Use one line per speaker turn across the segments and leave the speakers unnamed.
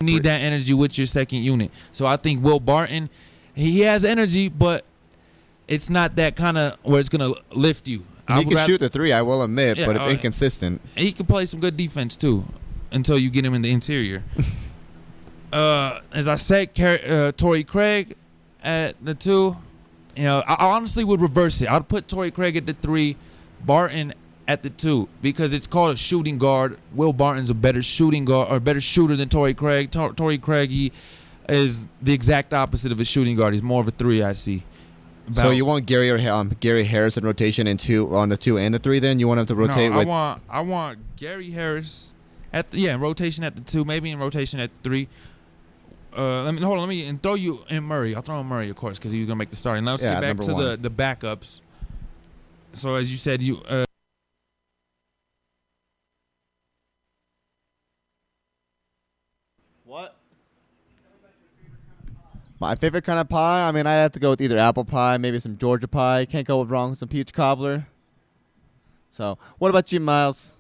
You need that energy with your second unit. So I think Will Barton, he has energy, but it's not that kind of where it's going to lift you.
He can shoot the three, I will admit, but it's inconsistent.
He can play some good defense, too, until you get him in the interior. As I said, Torrey Craig at the 2. You know, I honestly would reverse it. I'd put Torrey Craig at the 3, Barton at the 2, because it's called a shooting guard. Will Barton's a better shooting guard or better shooter than Torrey Craig. Torrey Craig, he is the exact opposite of a shooting guard. He's more of a 3, I see.
So you want Gary Harris in rotation on the 2 and the 3? Then you want him to rotate with?
I want Gary Harris in rotation at the 2, maybe in rotation at 3. Let me throw you in Murray. I'll throw in Murray, of course, because he's gonna make the starting. Now let's get back to the backups. So as you said,
What? My favorite kind of pie? I mean, I'd have to go with either apple pie, maybe some Georgia pie. Can't go wrong with some peach cobbler. So, what about you, Miles?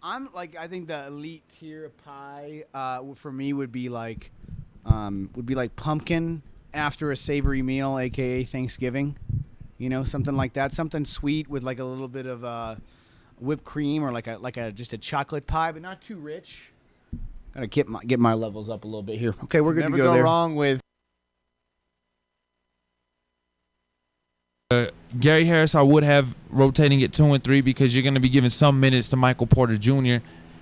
I think the elite tier of pie for me would be like pumpkin after a savory meal, aka Thanksgiving. You know, something like that, something sweet with like a little bit of whipped cream or just a chocolate pie, but not too rich. Gotta get my levels up a little bit here. Okay, we're gonna go there.
Wrong with
Gary Harris. I would have rotating at 2 and 3 because you're gonna be giving some minutes to Michael Porter Jr.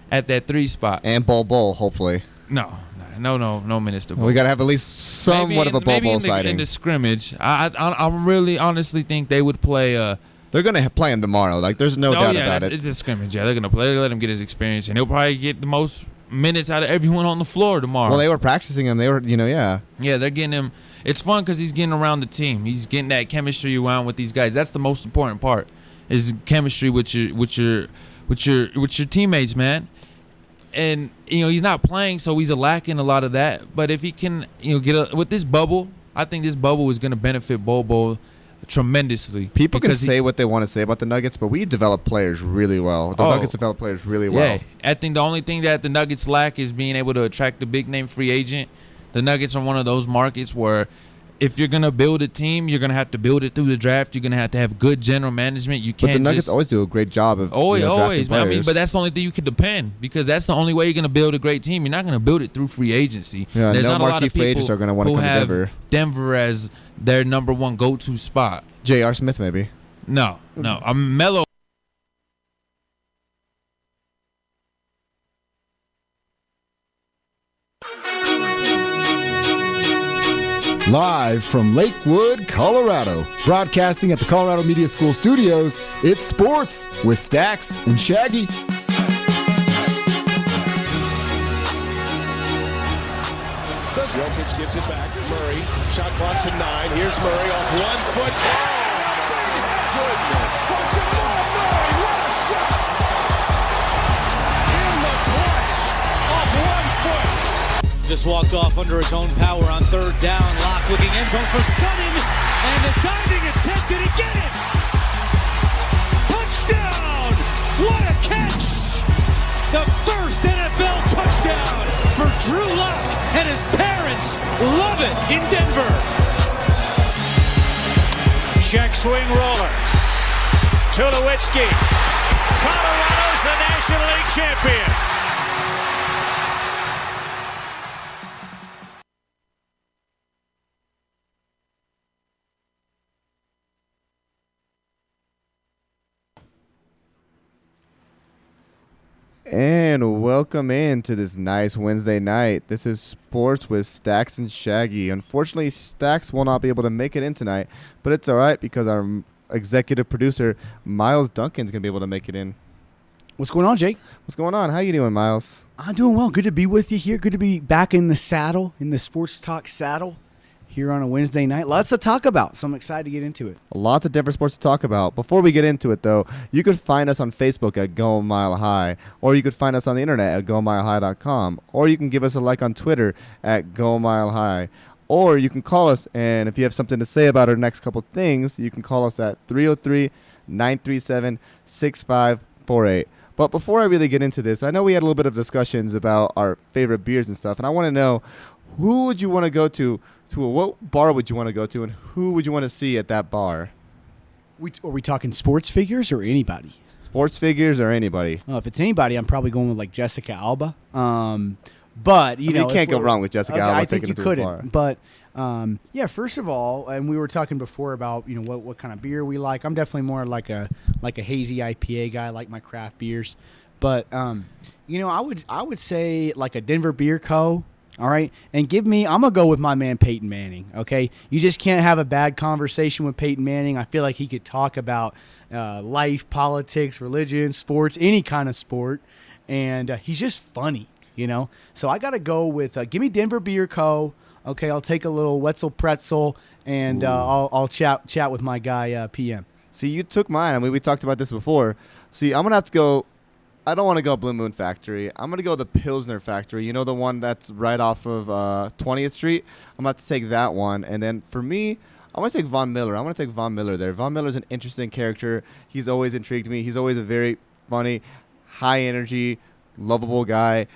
at that 3 spot
and Bol, hopefully.
No minutes to Bol.
We gotta have at least somewhat of a Bol sighting
in the scrimmage. I really honestly think they would play.
They're gonna play him tomorrow. Like there's no doubt about it.
It's a scrimmage. Yeah, they're gonna play. Let him get his experience, and he'll probably get the most minutes out of everyone on the floor tomorrow.
Well, they were practicing him. They were, yeah,
they're getting him. It's fun because he's getting around the team. He's getting that chemistry around with these guys. That's the most important part, is chemistry with your teammates, man. And he's not playing, so he's lacking a lot of that. But if he can, get with this bubble, I think this bubble is going to benefit Bol tremendously.
People can say what they want to say about the Nuggets, but we develop players really well. The Nuggets develop players really well.
Yeah, I think the only thing that the Nuggets lack is being able to attract a big-name free agent. The Nuggets are one of those markets where if you're going to build a team, you're going to have to build it through the draft. You're going to have good general management. You can't.
But the Nuggets always do a great job of
always.
I
mean, but that's the only thing you can depend, because that's the only way you're going to build a great team. You're not going to build it through free agency.
Yeah,
there's
no
not a lot
marquee
of
free agents are going to want to come to Denver.
Denver as their number one go-to spot.
J.R. Smith, maybe.
No. I'm Melo.
Live from Lakewood, Colorado, broadcasting at the Colorado Media School studios, it's Sports with Staxxx and Shaggy.
Jokic gives it back. Murray, shot clock to 9. Here's Murray off 1 foot. Oh, goodness. For Jamal Murray, what a shot! In the clutch, off 1 foot.
Just walked off under his own power on 3rd down. Locke looking end zone for Sutton. And the diving attempt. Did he get it? Touchdown! What a catch! The first NFL touchdown for Drew Lock, and his parents love it in Denver.
Check swing roller. Tulowitzki. Colorado's the National League champion.
And welcome in to this nice Wednesday night. This is Sports with Staxxx and Shaggy. Unfortunately, Staxxx will not be able to make it in tonight, but it's all right because our executive producer, Miles Duncan, is going to be able to make it in.
What's going on, Jake?
What's going on? How you doing, Miles?
I'm doing well. Good to be with you here. Good to be back in the saddle, in the Sports Talk saddle here on a Wednesday night. Lots to talk about, so I'm excited to get into it.
Lots of Denver sports to talk about. Before we get into it, though, you could find us on Facebook at Go Mile High, or you could find us on the internet at GoMileHigh.com, or you can give us a like on Twitter at Go Mile High, or you can call us, and if you have something to say about our next couple things, you can call us at 303-937-6548. But before I really get into this, I know we had a little bit of discussions about our favorite beers and stuff, and I want to know, who would you want to go to what bar would you want to go to, and who would you want to see at that bar?
Are we talking sports figures or anybody?
Sports figures or anybody?
If it's anybody, I'm probably going with like Jessica Alba. But you
can't go wrong with Jessica Alba.
I think
taking
you
it to a
couldn't.
bar.
But first of all, and we were talking before about what kind of beer we like. I'm definitely more like a hazy IPA guy. I like my craft beers. But I would say like a Denver Beer Co. All right, and I'm gonna go with my man Peyton Manning. Okay, you just can't have a bad conversation with Peyton Manning. I feel like he could talk about life, politics, religion, sports, any kind of sport, and he's just funny. So I got to go with give me Denver Beer Co. Okay, I'll take a little Wetzel Pretzel, and I'll chat with my guy PM.
See, you took mine. I mean, we talked about this before. See, I'm going to have to go. I don't want to go Blue Moon Factory. I'm going to go the Pilsner Factory. You know, the one that's right off of 20th Street? I'm going to have to take that one. And then for me, I want to take Von Miller. I want to take Von Miller there. Von Miller's an interesting character. He's always intrigued me. He's always a very funny, high energy, lovable guy.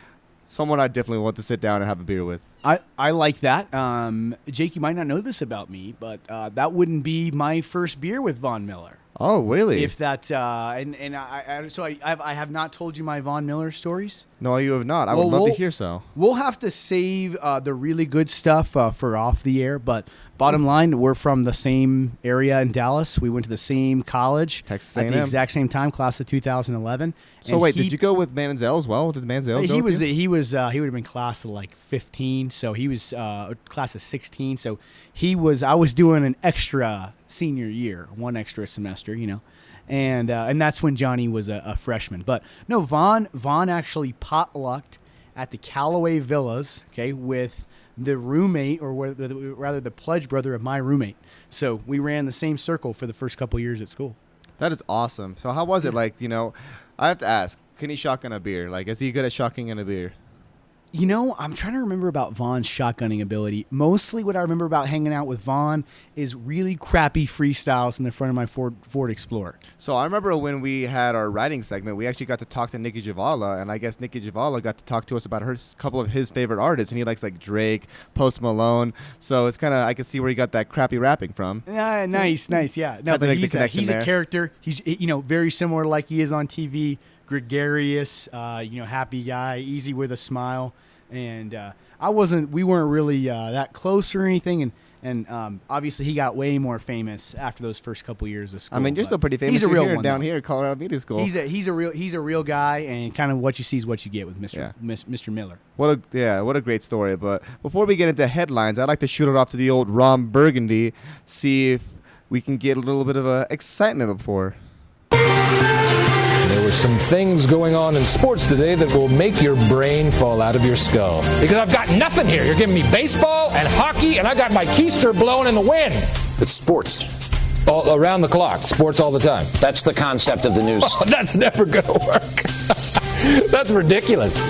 Someone I definitely want to sit down and have a beer with.
I like that. Jake, you might not know this about me, but that wouldn't be my first beer with Von Miller.
Oh, really?
If that I have not told you my Von Miller stories.
No, you have not. I would love to hear so.
We'll have to save the really good stuff for off the air. But bottom line, we're from the same area in Dallas. We went to the same college
Texas
at
A&M.
the exact same time, class of 2011.
So wait, did you go with Manziel as well? Did Manziel go with you?
He would have been class of like 15, so he was class of 16. So I was doing an extra senior year, one extra semester, and that's when Johnny was a freshman. But no, Vaughn actually potlucked at the Callaway Villas, okay, with the roommate, or rather the pledge brother of my roommate. So we ran the same circle for the first couple years at school.
That is awesome. So how was it? Like, I have to ask, can he shotgun a beer? Like, is he good at shotgunning a beer?
I'm trying to remember about Vaughn's shotgunning ability. Mostly what I remember about hanging out with Vaughn is really crappy freestyles in the front of my Ford Explorer.
So I remember when we had our writing segment, we actually got to talk to Nikki Javala, and I guess Nikki Javala got to talk to us about a couple of his favorite artists, and he likes like Drake, Post Malone. So it's kind of, I can see where he got that crappy rapping from.
Nice, yeah. No, but he's a character. He's very similar like he is on TV. Gregarious, happy guy, easy with a smile, and we weren't really that close or anything, and obviously he got way more famous after those first couple years of school.
I mean, you're still pretty famous.
He's a real one
down here at Colorado Media School.
He's a real guy, and kind of what you see is what you get with Mr. Miller.
What a great story. But before we get into headlines, I'd like to shoot it off to the old Ron Burgundy, see if we can get a little bit of excitement before.
There were some things going on in sports today that will make your brain fall out of your skull. Because I've got nothing here. You're giving me baseball and hockey, and I got my keister blowing in the wind.
It's sports.
All around the clock. Sports all the time.
That's the concept of the news.
Oh, that's never going to work. That's ridiculous.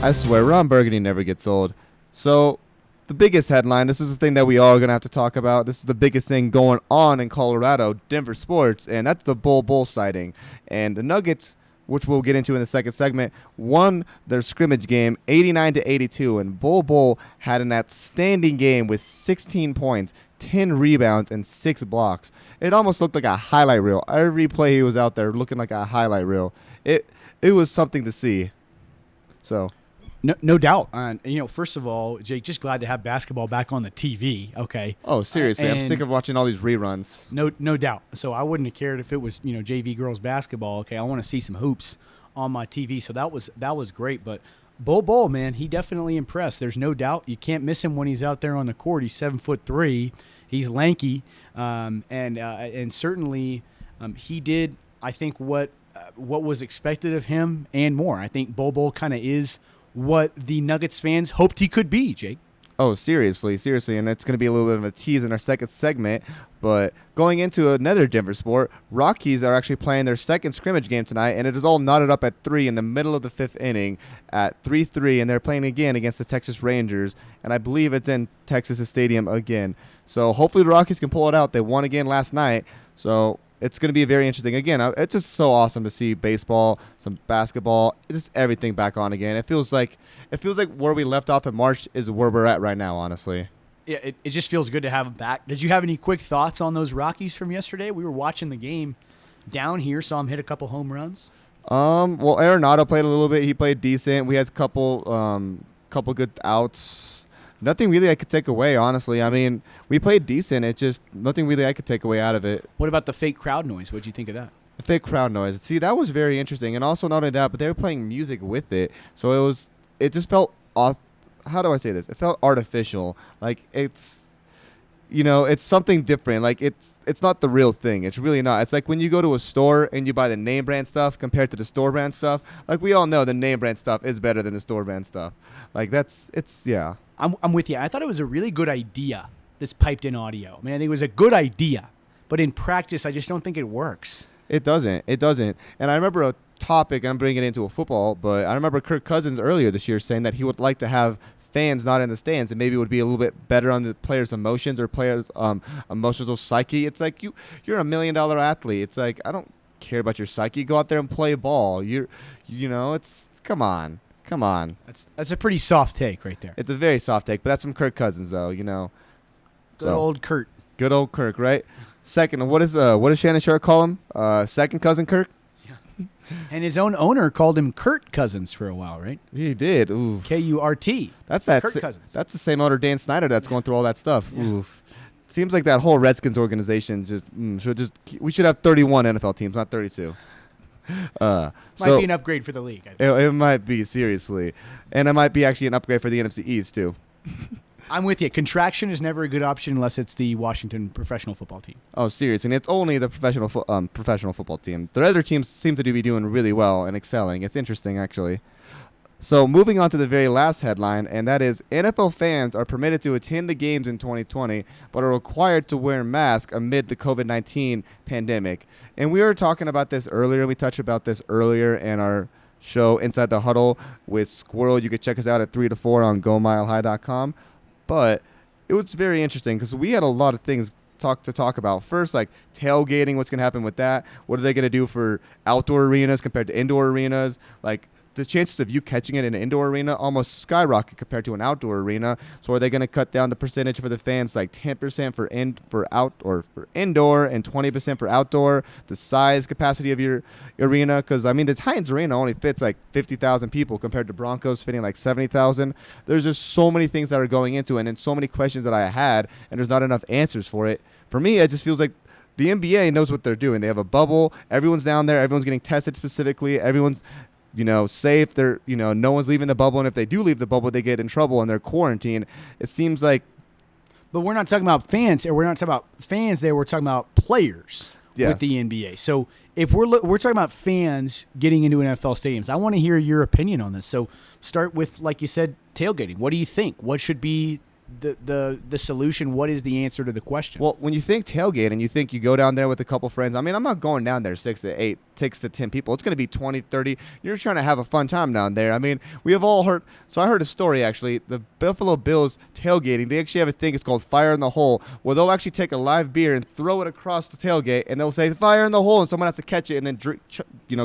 I swear, Ron Burgundy never gets old. So, the biggest headline, this is the thing that we all are going to have to talk about. This is the biggest thing going on in Colorado, Denver sports, and that's the Bull sighting. And the Nuggets, which we'll get into in the second segment, won their scrimmage game 89-82, and Bull had an outstanding game with 16 points, 10 rebounds, and 6 blocks. It almost looked like a highlight reel. Every play he was out there looking like a highlight reel. It was something to see. So...
No doubt. First of all, Jake, just glad to have basketball back on the TV. Okay.
Oh, seriously, I'm sick of watching all these reruns.
No doubt. So I wouldn't have cared if it was JV girls basketball. Okay, I want to see some hoops on my TV. So that was great. But Bull, man, he definitely impressed. There's no doubt. You can't miss him when he's out there on the court. He's 7'3". He's lanky, and certainly he did. I think what was expected of him and more. I think Bull kind of is what the Nuggets fans hoped he could be, Jake.
Oh, seriously, and it's going to be a little bit of a tease in our second segment. But going into another Denver sport, Rockies are actually playing their second scrimmage game tonight, and it is all knotted up at 3 in the middle of the 5th inning at 3-3, and they're playing again against the Texas Rangers, and I believe it's in Texas Stadium again. So hopefully the Rockies can pull it out. They won again last night, so it's going to be very interesting. Again, it's just so awesome to see baseball, some basketball, just everything back on again. It feels like where we left off in March is where we're at right now, honestly.
Yeah, it just feels good to have them back. Did you have any quick thoughts on those Rockies from yesterday? We were watching the game down here, saw him hit a couple home runs.
Well, Arenado played a little bit. He played decent. We had a couple good outs. Nothing really I could take away, honestly. I mean, we played decent. It's just nothing really I could take away out of it.
What about the fake crowd noise? What'd you think of that?
The fake crowd noise. See, that was very interesting. And also not only that, but they were playing music with it. So it just felt off. How do I say this? It felt artificial. Like it's something different. Like it's not the real thing. It's really not. It's like when you go to a store and you buy the name brand stuff compared to the store brand stuff. Like we all know the name brand stuff is better than the store brand stuff. Like yeah.
I'm with you. I thought it was a really good idea, this piped in audio. I mean, I think it was a good idea, but in practice, I just don't think it works.
It doesn't. And I remember a topic, I'm bringing it into a football, but I remember Kirk Cousins earlier this year saying that he would like to have fans not in the stands, and maybe it would be a little bit better on the players' emotions or players' emotional psyche. It's like you're $1 million athlete. It's like, I don't care about your psyche. Go out there and play ball. It's come on.
That's a pretty soft take right there.
It's a very soft take, but that's from Kirk Cousins, though.
Good old Kurt.
Good old Kirk, right? Second, what does Shannon Sharp call him? Second cousin Kirk.
Yeah. And his own owner called him Kurt Cousins for a while, right?
He did. Oof.
K-U-R-T.
Kurt
Cousins.
That's the same owner, Dan Snyder, that's going through all that stuff.
Yeah.
Oof. Seems like that whole Redskins organization we should have 31 NFL teams, not 32.
Might be an upgrade for the league.
It might be, seriously. And it might be actually an upgrade for the NFC East, too.
I'm with you. Contraction is never a good option unless it's the Washington professional football team.
Oh, seriously. And it's only the professional football team. The other teams seem to be doing really well and excelling. It's interesting, actually. So moving on to the very last headline, and that is NFL fans are permitted to attend the games in 2020, but are required to wear masks amid the COVID-19 pandemic. And we were talking about this earlier. We touched about this earlier in our show, Inside the Huddle, with Squirrel. You could check us out at 3 to 4 on GoMileHigh.com. But it was very interesting because we had a lot of things to talk about. First, like tailgating, what's going to happen with that? What are they going to do for outdoor arenas compared to indoor arenas? Like, the chances of you catching it in an indoor arena almost skyrocket compared to an outdoor arena. So are they going to cut down the percentage for the fans, like 10% for indoor and 20% for outdoor? The size capacity of your arena, because I mean the Titans arena only fits like 50,000 people compared to Broncos fitting like 70,000. There's just so many things that are going into it, and so many questions that I had, and there's not enough answers for it. For me, it just feels like the NBA knows what they're doing. They have a bubble. Everyone's down there. Everyone's getting tested specifically. Everyone's safe. They're, no one's leaving the bubble. And if they do leave the bubble, they get in trouble and they're quarantined. It seems like.
But we're not talking about fans. We're not talking about fans there. We're talking about players with the NBA. So if we're talking about fans getting into NFL stadiums, I want to hear your opinion on this. So start with, like you said, tailgating. What do you think? What should be the solution? What is the answer to the question?
Well, when you think tailgate and you think you go down there with a couple friends, I mean, I'm not going down there 6 to 8, 6 to 10 people. It's going to be 20, 30. You're trying to have a fun time down there. I mean, we have all heard. So I heard a story, actually. The Buffalo Bills tailgating, they actually have a thing. It's called Fire in the Hole, where they'll actually take a live beer and throw it across the tailgate, and they'll say, fire in the hole, and someone has to catch it and then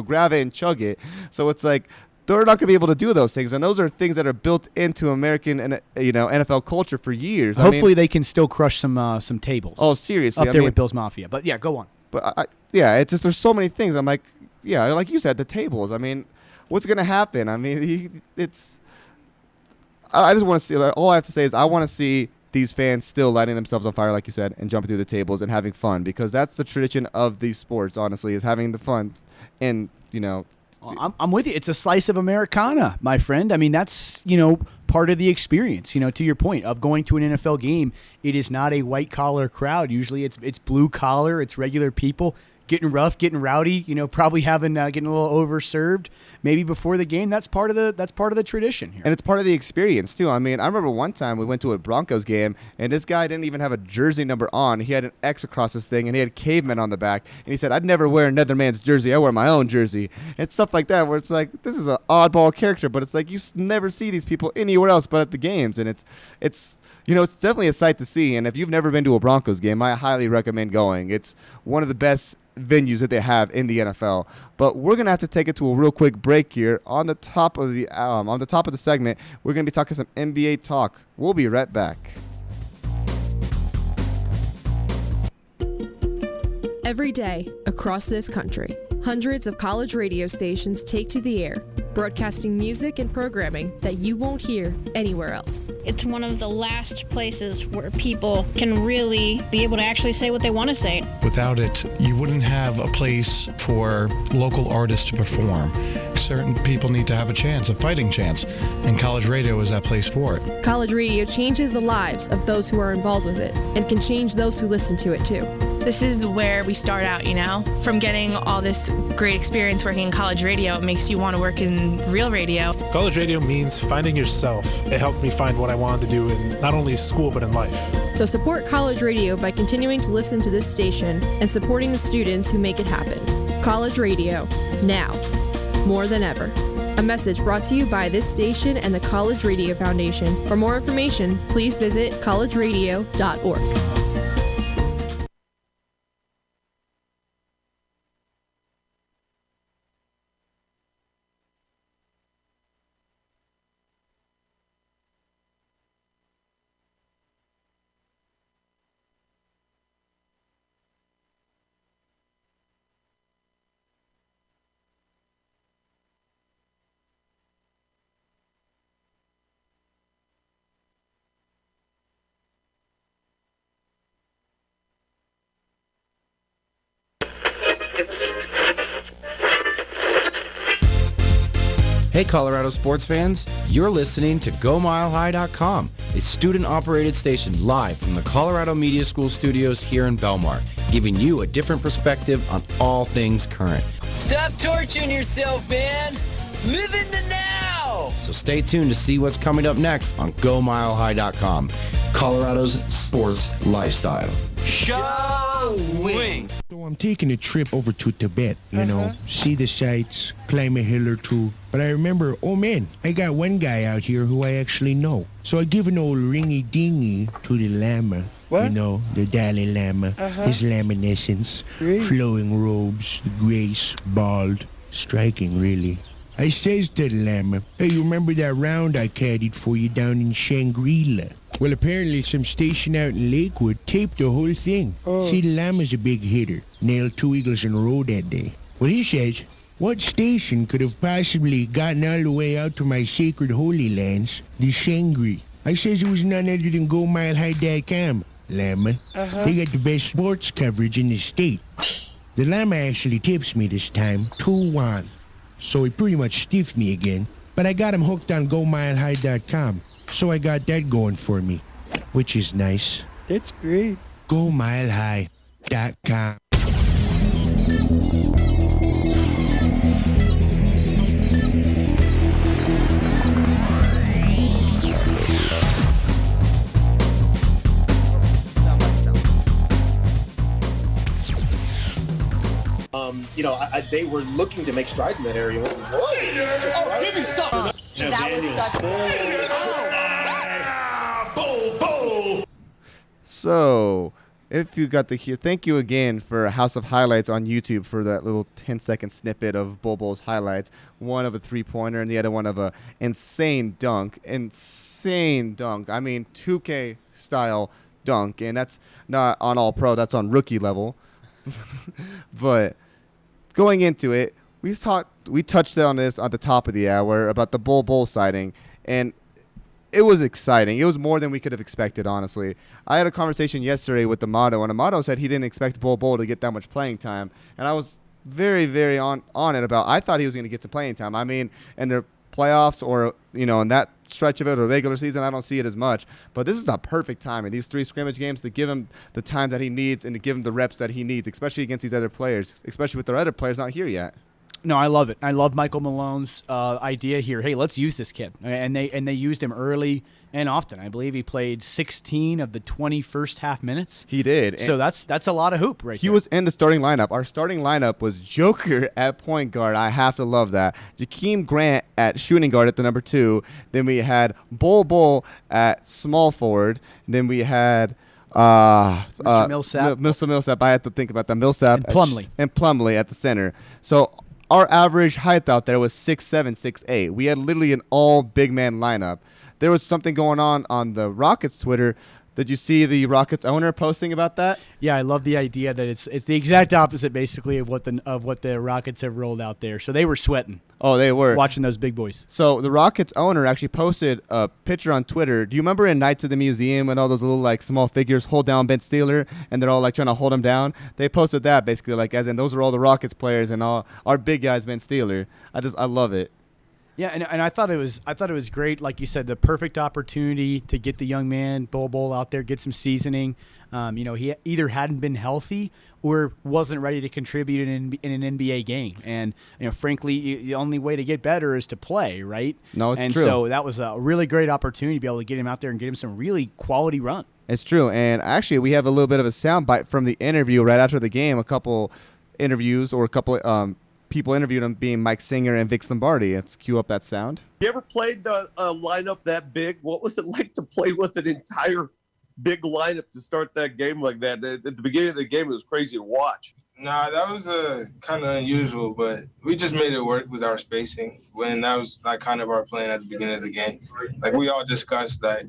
grab it and chug it. So it's like, they're not going to be able to do those things, and those are things that are built into American and NFL culture for years.
Hopefully, they can still crush some tables.
Oh, seriously,
up there with Bills Mafia. But yeah, go on.
But it's just there's so many things. I'm like, yeah, like you said, the tables. I mean, what's going to happen? I mean, I just want to see. All I have to say is I want to see these fans still lighting themselves on fire, like you said, and jumping through the tables and having fun, because that's the tradition of these sports. Honestly, is having the fun, and
I'm with you. It's a slice of Americana, my friend. I mean, that's, part of the experience, to your point of going to an NFL game. It is not a white collar crowd. Usually it's blue collar. It's regular people getting rough, getting rowdy, probably getting a little overserved maybe before the game. That's part of the tradition here.
And it's part of the experience too. I mean, I remember one time we went to a Broncos game and this guy didn't even have a jersey number on. He had an X across his thing and he had cavemen on the back. And he said, "I'd never wear another man's jersey. I wear my own jersey." And stuff like that where it's like, this is an oddball character, but it's like you never see these people anywhere else but at the games. And it's definitely a sight to see. And if you've never been to a Broncos game, I highly recommend going. It's one of the best venues that they have in the NFL. But we're gonna have to take it to a real quick break here. On the top of the segment, we're gonna be talking some NBA talk. We'll be right back.
Every day across this country, hundreds of college radio stations take to the air, broadcasting music and programming that you won't hear anywhere else.
It's one of the last places where people can really be able to actually say what they want to say.
Without it, you wouldn't have a place for local artists to perform. Certain people need to have a fighting chance, and college radio is that place for it.
College radio changes the lives of those who are involved with it and can change those who listen to it too.
This is where we start out, from getting all this great experience working in college radio. It makes you want to work in real radio.
College radio means finding yourself. It helped me find what I wanted to do in not only school, but in life.
So support college radio by continuing to listen to this station and supporting the students who make it happen. College radio, now, more than ever. A message brought to you by this station and the College Radio Foundation. For more information, please visit collegeradio.org.
Hey Colorado sports fans, you're listening to GoMileHigh.com, a student-operated station live from the Colorado Media School studios here in Belmar, giving you a different perspective on all things current.
Stop torturing yourself, man! Live in the now!
So stay tuned to see what's coming up next on GoMileHigh.com, Colorado's sports lifestyle.
Showing!
So I'm taking a trip over to Tibet, see the sights, climb a hill or two. But I remember, oh man, I got one guy out here who I actually know. So I give an old ringy-dingy to the Lama.
What?
The Dalai Lama, his laminescence, flowing robes, grace, bald, striking really. I says to the Lama, "Hey, you remember that round I caddied for you down in Shangri-La?" Well, apparently some station out in Lakewood taped the whole thing.
Oh.
See, the Lama's a big hitter. Nailed 2 eagles in a row that day. Well, he says, what station could have possibly gotten all the way out to my sacred holy lands, the Shangri? I says it was none other than GoMileHigh.com, Lama. They got the best sports coverage in the state. The Lama actually tips me this time, 2-1. So he pretty much stiffed me again, but I got him hooked on GoMileHigh.com. So I got that going for me, which is nice.
That's great.
GoMileHigh.com.
They were looking to make strides in that area.
Give me something.
So, if you got to hear, thank you again for House of Highlights on YouTube for that little 10-second snippet of Bobo's highlights. One of a three-pointer and the other one of a insane dunk. Insane dunk. I mean, 2K style dunk. And that's not on all pro. That's on rookie level. But going into it, we touched on this at the top of the hour about the Bobo sighting, and it was exciting. It was more than we could have expected, honestly. I had a conversation yesterday with Amato, and Amato said he didn't expect Bobo to get that much playing time, and I was very, very on it about. I thought he was going to get some playing time. I mean, and they're playoffs or, in that stretch of it or regular season, I don't see it as much. But this is the perfect time in these 3 scrimmage games to give him the time that he needs and to give him the reps that he needs, especially against these other players, especially with their other players not here yet.
No, I love it. I love Michael Malone's idea here. Hey, let's use this kid, and they used him early and often. I believe he played 16 of the 20 first half minutes.
He did.
So that's a lot of hoop right there.
He was in the starting lineup. Our starting lineup was Joker at point guard. I have to love that. Jakeem Grant at shooting guard at the number 2. Then we had Bull at small forward. And then we had
Mr. Millsap.
Mr. Millsap. I had to think about that. Millsap
and
Plumlee at the center. So our average height out there was 6'7", 6'8". We had literally an all big man lineup. There was something going on the Rockets Twitter. Did you see the Rockets owner posting about that?
Yeah, I love the idea that it's the exact opposite basically of what the Rockets have rolled out there. So they were sweating.
Oh, they were
watching those big boys.
So the Rockets owner actually posted a picture on Twitter. Do you remember in Nights at the Museum when all those little like small figures hold down Ben Steeler and they're all like trying to hold him down? They posted that basically like as in those are all the Rockets players and all our big guys Ben Steeler. I love it.
Yeah, and I thought it was great. Like you said, the perfect opportunity to get the young man Bull out there, get some seasoning. He either hadn't been healthy or wasn't ready to contribute in an NBA game. And frankly, the only way to get better is to play, right?
No, it's
true. And so that was a really great opportunity to be able to get him out there and get him some really quality run.
It's true. And actually, we have a little bit of a soundbite from the interview right after the game. A couple interviews or a couple people interviewed him, being Mike Singer and Vic Lombardi. Let's cue up that sound.
You ever played a lineup that big? What was it like to play with an entire big lineup to start that game like that? At the beginning of the game, it was crazy to watch.
Nah, that was kind of unusual, but we just made it work with our spacing. When that was like kind of our plan at the beginning of the game. Like we all discussed that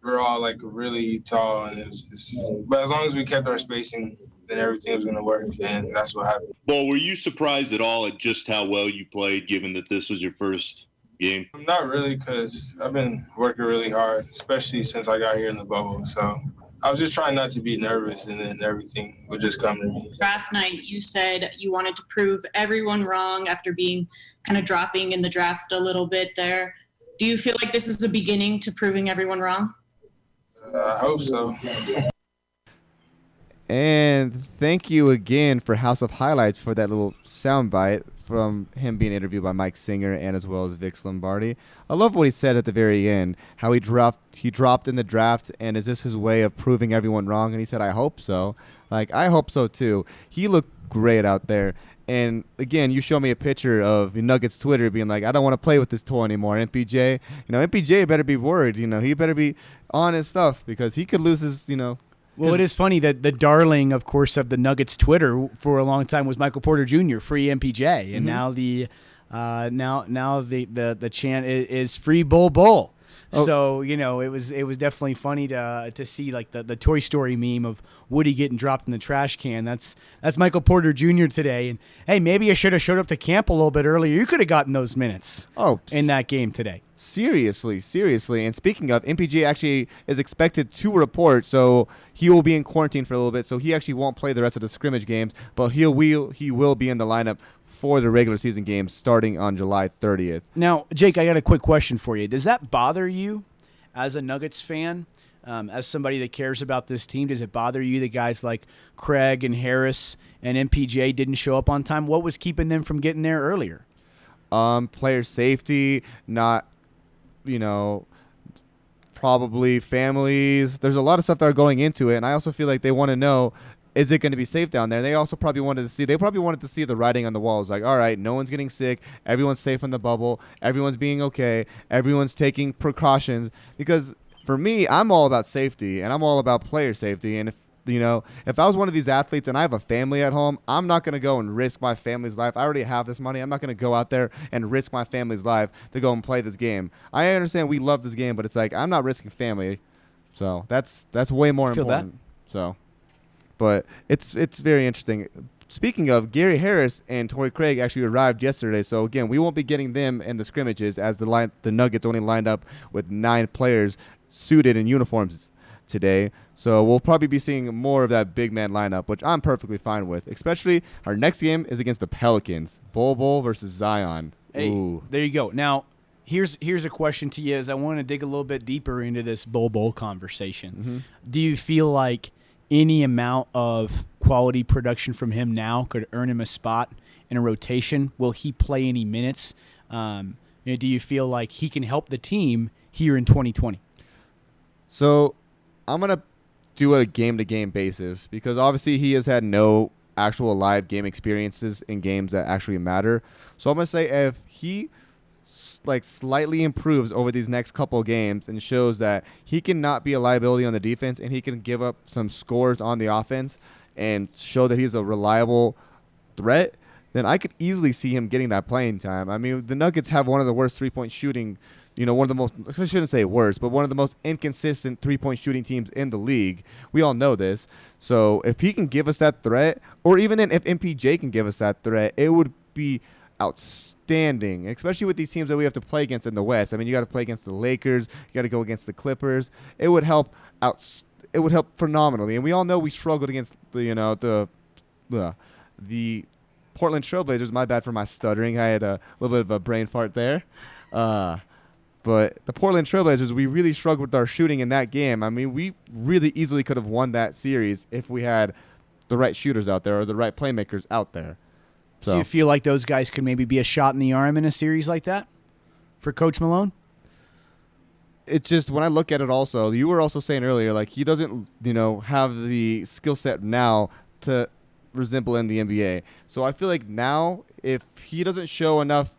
we're all like really tall, and it was just, but as long as we kept our spacing, then everything was going to work, and that's what happened.
Well, were you surprised at all at just how well you played, given that this was your first game?
Not really, because I've been working really hard, especially since I got here in the bubble. So I was just trying not to be nervous, and then everything would just come to me.
Draft night, you said you wanted to prove everyone wrong after being kind of dropping in the draft a little bit there. Do you feel like this is the beginning to proving everyone wrong?
I hope so.
And thank you again for House of Highlights for that little soundbite from him being interviewed by Mike Singer and as well as Vic Lombardi. I love what he said at the very end, how he dropped in the draft, and is this his way of proving everyone wrong? And he said, I hope so. Like, I hope so too. He looked great out there. And again, you show me a picture of Nuggets Twitter being like, I don't want to play with this toy anymore. MPJ, MPJ better be worried. He better be on his stuff because he could lose his,
Well, it is funny that the darling, of course, of the Nuggets Twitter for a long time was Michael Porter Jr., free MPJ, and now the chant is free Bull. Oh. So it was definitely funny to see like the Toy Story meme of Woody getting dropped in the trash can. That's Michael Porter Jr. today, and hey, maybe I should have showed up to camp a little bit earlier. You could have gotten those minutes. In that game today.
Seriously. And speaking of, MPJ actually is expected to report, so he will be in quarantine for a little bit, so he actually won't play the rest of the scrimmage games, but he will be in the lineup for the regular season games starting on July 30th.
Now, Jake, I got a quick question for you. Does that bother you as a Nuggets fan, as somebody that cares about this team? Does it bother you that guys like Craig and Harris and MPJ didn't show up on time? What was keeping them from getting there earlier?
Player safety, not probably families. There's a lot of stuff that are going into it, and I also feel like they want to know, is it going to be safe down there? They also probably wanted to see the writing on the walls. Like, all right, no one's getting sick. Everyone's safe in the bubble. Everyone's being okay. Everyone's taking precautions. Because for me, I'm all about safety, and I'm all about player safety. And if I was one of these athletes and I have a family at home, I'm not going to go and risk my family's life. I already have this money. I'm not going to go out there and risk my family's life to go and play this game. I understand we love this game, but it's like I'm not risking family. So that's way more important. So, but it's very interesting. Speaking of, Gary Harris and Torrey Craig actually arrived yesterday. So again, we won't be getting them in the scrimmages as the Nuggets only lined up with 9 players suited in uniforms today. So we'll probably be seeing more of that big man lineup, which I'm perfectly fine with. Especially our next game is against the Pelicans. Bull versus Zion.
Hey,
Ooh.
There you go. Now, Here's a question to you as I want to dig a little bit deeper into this bowl conversation.
Mm-hmm.
Do you feel like any amount of quality production from him now could earn him a spot in a rotation? Will he play any minutes? Do you feel like he can help the team here in 2020?
So I'm going to do it a game-to-game basis because obviously he has had no actual live game experiences in games that actually matter. So I'm going to say if he slightly improves over these next couple of games and shows that he can not be a liability on the defense and he can give up some scores on the offense and show that he's a reliable threat, then I could easily see him getting that playing time. I mean, the Nuggets have one of the worst three-point shooting, one of the most, I shouldn't say worst, but one of the most inconsistent three-point shooting teams in the league. We all know this. So if he can give us that threat, or even then if MPJ can give us that threat, it would be outstanding, especially with these teams that we have to play against in the West. I mean, you got to play against the Lakers, you got to go against the Clippers. It would help It would help phenomenally, and we all know we struggled against the Portland Trailblazers. My bad for my stuttering. I had a little bit of a brain fart there. But the Portland Trailblazers, we really struggled with our shooting in that game. I mean, we really easily could have won that series if we had the right shooters out there or the right playmakers out there.
So you feel like those guys could maybe be a shot in the arm in a series like that for Coach Malone?
It's just when I look at it also, you were also saying earlier, like he doesn't, have the skill set now to resemble in the NBA. So I feel like now if he doesn't show enough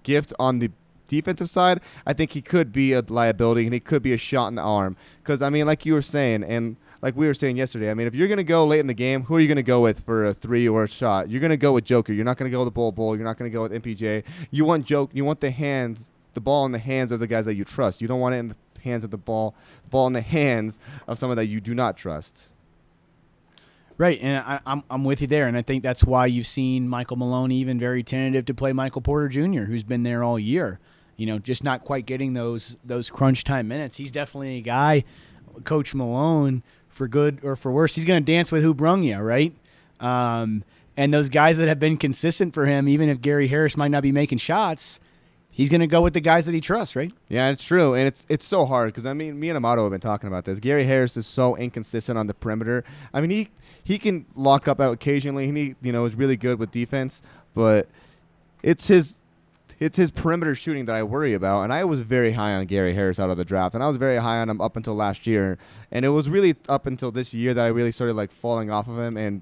gift on the defensive side, I think he could be a liability and he could be a shot in the arm. Because, I mean, like you were saying, and like we were saying yesterday, I mean, if you're going to go late in the game, who are you going to go with for a three or a shot? You're going to go with Joker. You're not going to go with the Bull. You're not going to go with MPJ. You want the ball in the hands of the guys that you trust. You don't want it in the hands of the ball in the hands of someone that you do not trust.
Right, and I'm with you there, and I think that's why you've seen Michael Malone even very tentative to play Michael Porter Jr., who's been there all year. Just not quite getting those crunch time minutes. He's definitely a guy, Coach Malone, for good or for worse, he's going to dance with who brung you, right? And those guys that have been consistent for him, even if Gary Harris might not be making shots, he's going to go with the guys that he trusts, right?
Yeah, it's true, and it's so hard because, I mean, me and Amato have been talking about this. Gary Harris is so inconsistent on the perimeter. I mean, he can lock up out occasionally, and he is really good with defense, but it's his perimeter shooting that I worry about, and I was very high on Gary Harris out of the draft, and I was very high on him up until last year, and it was really up until this year that I really started falling off of him and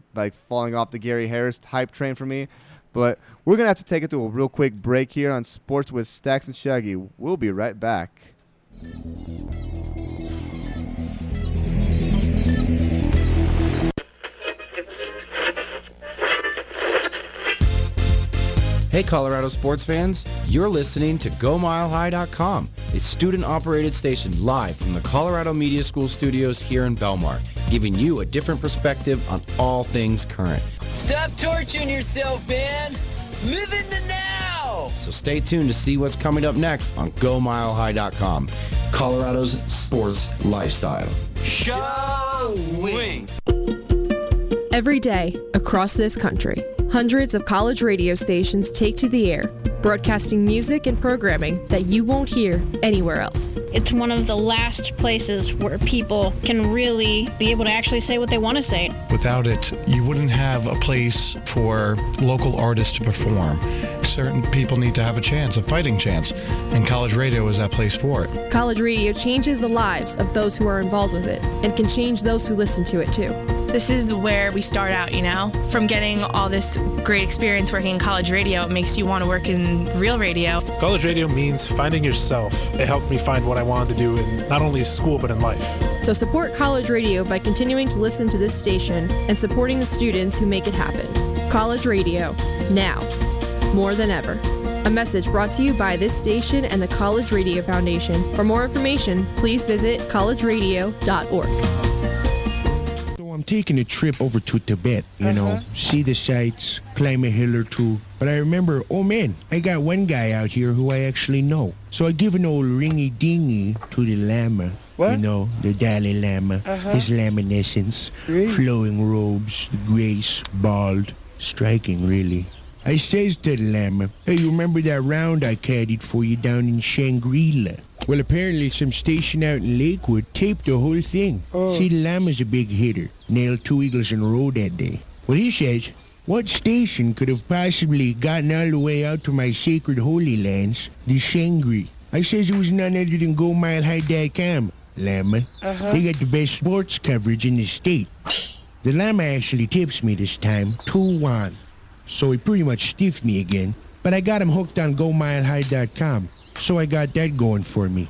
falling off the Gary Harris hype train for me. But we're going to have to take it to a real quick break here on Sports with Staxxx and Shaggy. We'll be right back.
Hey Colorado sports fans, you're listening to GoMileHigh.com, a student-operated station live from the Colorado Media School studios here in Belmar, giving you a different perspective on all things current.
Stop torturing yourself, man. Live in the now.
So stay tuned to see what's coming up next on GoMileHigh.com, Colorado's sports lifestyle.
Showing.
Every day, across this country, hundreds of college radio stations take to the air, broadcasting music and programming that you won't hear anywhere else.
It's one of the last places where people can really be able to actually say what they want to say.
Without it, you wouldn't have a place for local artists to perform. Certain people need to have a fighting chance, and college radio is that place for it.
College radio changes the lives of those who are involved with it and can change those who listen to it too.
This is where we start out, from getting all this great experience working in college radio. It makes you want to work in real radio.
College radio means finding yourself. It helped me find what I wanted to do in not only school, but in life.
So support college radio by continuing to listen to this station and supporting the students who make it happen. College radio, now, more than ever. A message brought to you by this station and the College Radio Foundation. For more information, please visit collegeradio.org.
I'm taking a trip over to Tibet, see the sights, climb a hill or two. But I remember, oh man, I got one guy out here who I actually know. So I give an old ringy-dingy to the Lama.
What?
The Dalai Lama, his laminescence, flowing robes, the grace, bald, striking really. I says to the llama, hey, you remember that round I caddied for you down in Shangri-La? Well, apparently some station out in Lakewood taped the whole thing. See, the llama's a big hitter. Nailed 2 eagles in a row that day. Well, he says, what station could have possibly gotten all the way out to my sacred holy lands, the Shangri? I says it was none other than GoMileHigh.com, llama. They got the best sports coverage in the state. The llama actually tips me this time, 2-1. So he pretty much stiffed me again, but I got him hooked on GoMileHigh.com, so I got that going for me,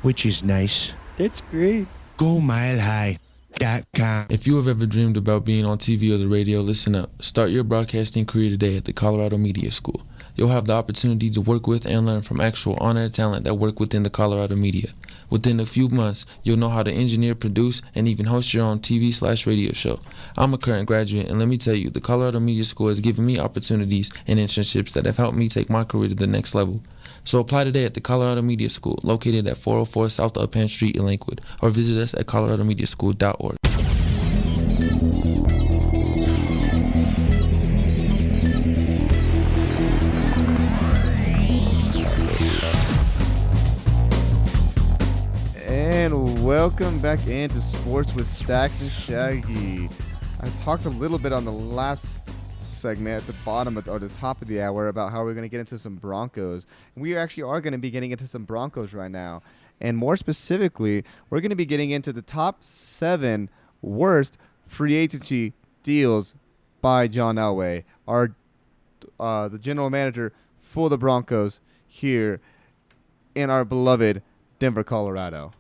which is nice.
That's great.
GoMileHigh.com.
If you have ever dreamed about being on TV or the radio, listen up. Start your broadcasting career today at the Colorado Media School. You'll have the opportunity to work with and learn from actual on-air talent that work within the Colorado media. Within a few months, you'll know how to engineer, produce, and even host your own TV/radio show. I'm a current graduate, and let me tell you, the Colorado Media School has given me opportunities and internships that have helped me take my career to the next level. So apply today at the Colorado Media School, located at 404 South Uppan Street in Lakewood, or visit us at coloradomediaschool.org.
And welcome back into Sports with Staxxx and Shaggy. I talked a little bit on the last segment at the bottom or the top of the hour about how we're going to get into some Broncos. And we actually are going to be getting into some Broncos right now. And more specifically, we're going to be getting into the top 7 worst free agency deals by John Elway, the general manager for the Broncos here in our beloved Denver, Colorado.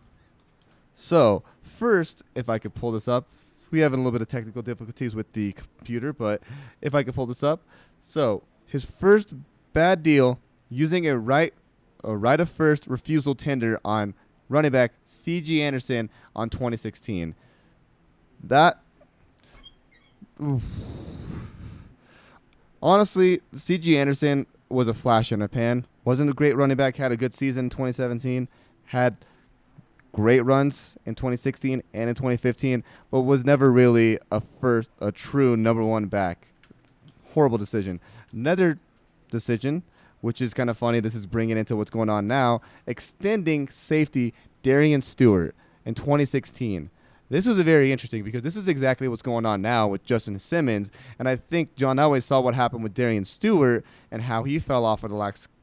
So, first, if I could pull this up, we have a little bit of technical difficulties with the computer, but if I could pull this up. So, his first bad deal using a right of first refusal tender on running back C.G. Anderson on 2016. That, oof. Honestly, C.G. Anderson was a flash in a pan. Wasn't a great running back, had a good season in 2017, had great runs in 2016 and in 2015, but was never really a true number 1 back. Horrible decision. Another decision, which is kind of funny, this is bringing into what's going on now, extending safety Darian Stewart in 2016. This was very interesting because this is exactly what's going on now with Justin Simmons, and I think John Elway saw what happened with Darian Stewart and how he fell off for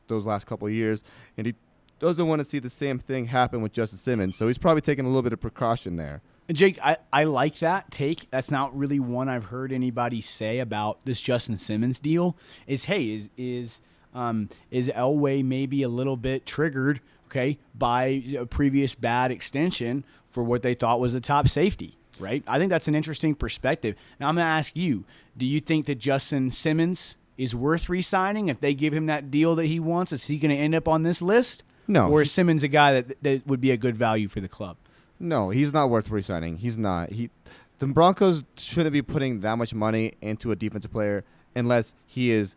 those last couple of years, and he doesn't want to see the same thing happen with Justin Simmons, so he's probably taking a little bit of precaution there.
And Jake, I like that take. That's not really one I've heard anybody say about this Justin Simmons deal. Is Elway maybe a little bit triggered, okay, by a previous bad extension for what they thought was a top safety, right? I think that's an interesting perspective. Now I'm going to ask you: do you think that Justin Simmons is worth re-signing if they give him that deal that he wants? Is he going to end up on this list?
No.
Or is Simmons a guy that would be a good value for the club?
No, he's not worth re-signing. He's not. The Broncos shouldn't be putting that much money into a defensive player unless he is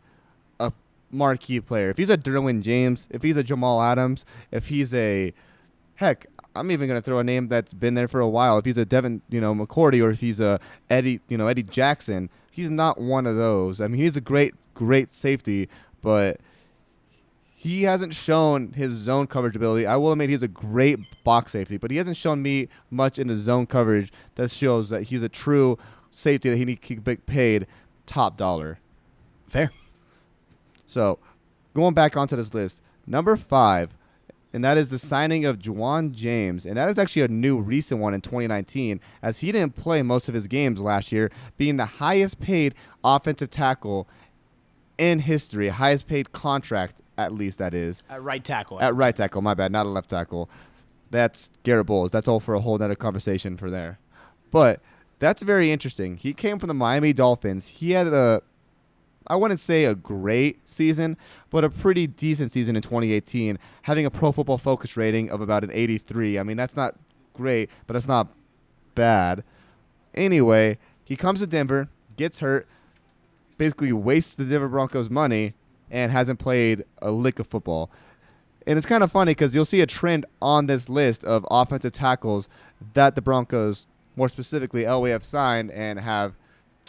a marquee player. If he's a Derwin James, if he's a Jamal Adams, if he's heck, I'm even going to throw a name that's been there for a while. If he's a Devin, McCourty, or if he's a Eddie Jackson, he's not one of those. I mean, he's a great safety, but he hasn't shown his zone coverage ability. I will admit he's a great box safety, but he hasn't shown me much in the zone coverage that shows that he's a true safety that he needs to get paid top dollar.
Fair.
So, going back onto this list, number 5, and that is the signing of Juwan James, and that is actually a new recent one in 2019, as he didn't play most of his games last year, being the highest paid offensive tackle in history, highest paid contract, at least that is.
At right tackle.
At right tackle, my bad, not a left tackle. That's Garrett Bowles. That's all for a whole nother conversation for there. But that's very interesting. He came from the Miami Dolphins. He had I wouldn't say a great season, but a pretty decent season in 2018, having a Pro Football Focus rating of about an 83. I mean, that's not great, but it's not bad. Anyway, he comes to Denver, gets hurt, basically wastes the Denver Broncos' money, and hasn't played a lick of football. And it's kind of funny because you'll see a trend on this list of offensive tackles that the Broncos, more specifically Elway, have signed and have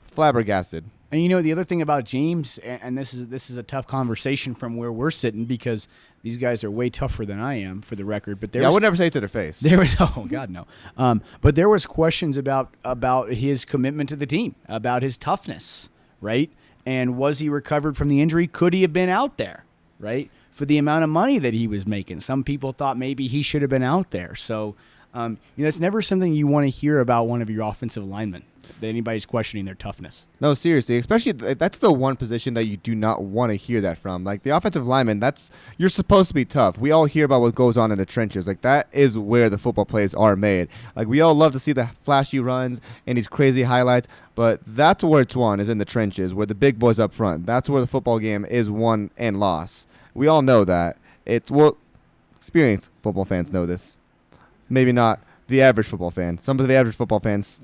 flabbergasted.
And the other thing about James, and this is a tough conversation from where we're sitting because these guys are way tougher than I am, for the record. But
I would never say it to their face.
There was God no. But there was questions about his commitment to the team, about his toughness, right? And was he recovered from the injury? Could he have been out there, right? For the amount of money that he was making, some people thought maybe he should have been out there. So, it's never something you want to hear about one of your offensive linemen, that anybody's questioning their toughness.
No, seriously, especially that's the one position that you do not want to hear that from. Like the offensive lineman, you're supposed to be tough. We all hear about what goes on in the trenches. Like that is where the football plays are made. Like we all love to see the flashy runs and these crazy highlights, but that's where it's won, is in the trenches, where the big boys up front. That's where the football game is won and lost. We all know that. Experienced football fans know this. Maybe not the average football fan. Some of the average football fans,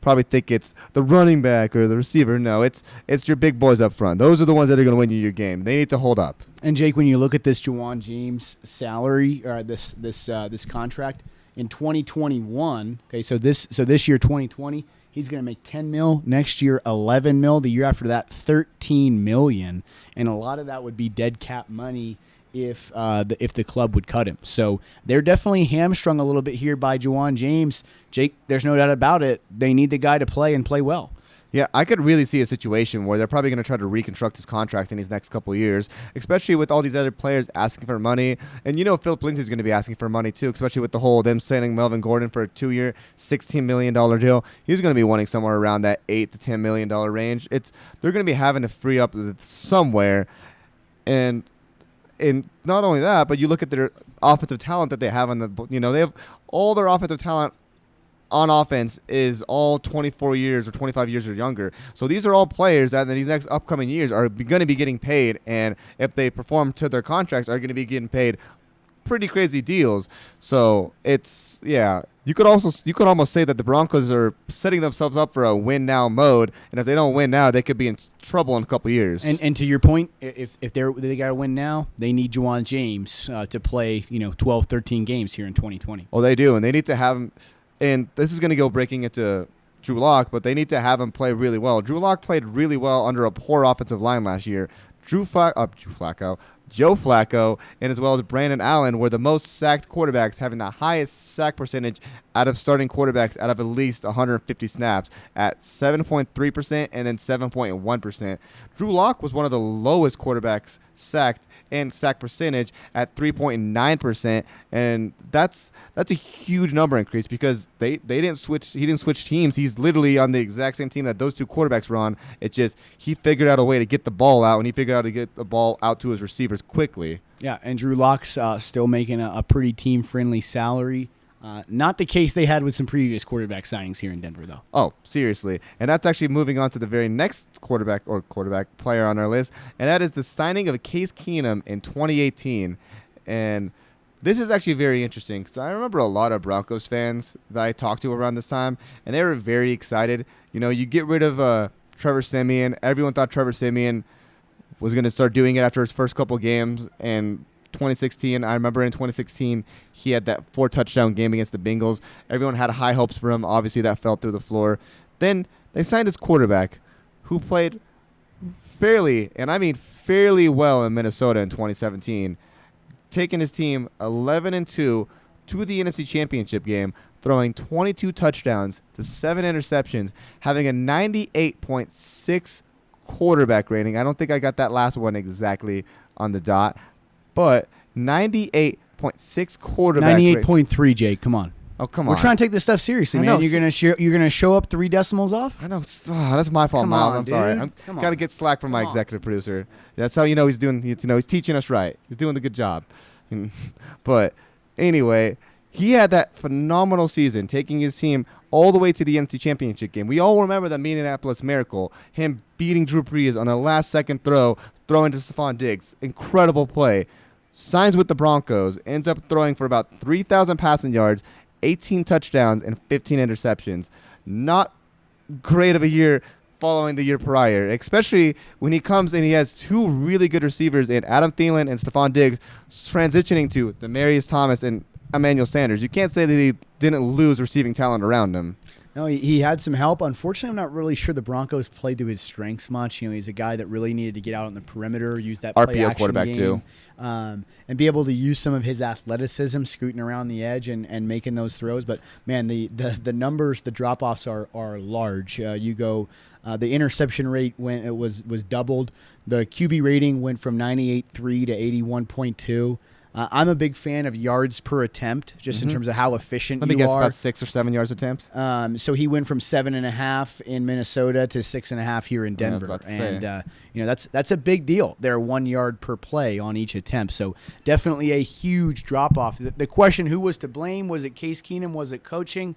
probably think it's the running back or the receiver. No, it's your big boys up front. Those are the ones that are going to win you your game. They need to hold up.
And Jake, when you look at this Juwan James salary or this contract in 2021, okay, so this year 2020, he's going to make $10 million. Next year, $11 million. The year after that, $13 million. And a lot of that would be dead cap money if the club would cut him. So they're definitely hamstrung a little bit here by Juwan James. Jake, there's no doubt about it. They need the guy to play and play well.
Yeah, I could really see a situation where they're probably going to try to reconstruct his contract in these next couple of years, especially with all these other players asking for money. And Philip Lindsay's going to be asking for money too, especially with the whole them signing Melvin Gordon for a 2-year, $16 million deal. He's going to be wanting somewhere around that $8 to $10 million range. They're going to be having to free up somewhere. And not only that, but you look at their offensive talent that they have they have all their offensive talent on offense is all 24 years or 25 years or younger. So these are all players that in these next upcoming years are going to be getting paid, and if they perform to their contracts, are going to be getting paid pretty crazy deals. So you could almost say that the Broncos are setting themselves up for a win now mode, and if they don't win now, they could be in trouble in a couple years.
And to your point, if they got to win now, they need Juwan James to play 12, 13 games here in 2020.
Oh, they do, and they need to have him. And this is going to go breaking into Drew Lock, but they need to have him play really well. Drew Lock played really well under a poor offensive line last year. Joe Flacco, and as well as Brandon Allen were the most sacked quarterbacks, having the highest sack percentage out of starting quarterbacks out of at least 150 snaps at 7.3% and then 7.1%. Drew Lock was one of the lowest quarterbacks sacked and sack percentage at 3.9%, and that's a huge number increase because he didn't switch teams. He's literally on the exact same team that those two quarterbacks were on. It's just he figured out a way to get the ball out, and he figured out to get the ball out to his receivers quickly.
Yeah, and Drew Lock's still making a pretty team-friendly salary. Not the case they had with some previous quarterback signings here in Denver, though.
Oh, seriously. And that's actually moving on to the very next quarterback player on our list, and that is the signing of Case Keenum in 2018. And this is actually very interesting because I remember a lot of Broncos fans that I talked to around this time, and they were very excited. You get rid of Trevor Siemian. Everyone thought Trevor Siemian was going to start doing it after his first couple games, and 2016, I remember in 2016, he had that 4-touchdown game against the Bengals. Everyone had high hopes for him. Obviously, that fell through the floor. Then they signed his quarterback, who played fairly well in Minnesota in 2017, taking his team 11-2 to the NFC Championship game, throwing 22 touchdowns to 7 interceptions, having a 98.6 quarterback rating. I don't think I got that last one exactly on the dot, but 98.6 quarterback.
98.3, Jake. Come on.
Oh, come on.
We're trying to take this stuff seriously, man. You're gonna show up 3 decimals off?
I know. That's my fault, Miles. I'm sorry. I'm got to get slack from my executive producer. That's how he's doing. He's teaching us right. He's doing a good job. But anyway, he had that phenomenal season, taking his team all the way to the NFC Championship game. We all remember the Minneapolis Miracle, him beating Drew Brees on a last-second throw, throwing to Stephon Diggs. Incredible play. Signs with the Broncos, ends up throwing for about 3,000 passing yards, 18 touchdowns, and 15 interceptions. Not great of a year following the year prior, especially when he comes and he has 2 really good receivers in Adam Thielen and Stephon Diggs, transitioning to Demaryius Thomas and Emmanuel Sanders. You can't say that he didn't lose receiving talent around him.
No, he had some help. Unfortunately, I'm not really sure the Broncos played to his strengths much. He's a guy that really needed to get out on the perimeter, use that play
RPO
action
quarterback
game,
too,
and be able to use some of his athleticism, scooting around the edge and making those throws. But man, the numbers, the drop offs are large. The interception rate was doubled. The QB rating went from 98.3 to 81.2. I'm a big fan of yards per attempt, just in terms of how efficient you are.
I think it's about 6 or 7 yards attempt.
So he went from 7.5 in Minnesota to 6.5 here in Denver, that's a big deal. They're 1 yard per play on each attempt, so definitely a huge drop off. The question: who was to blame? Was it Case Keenum? Was it coaching?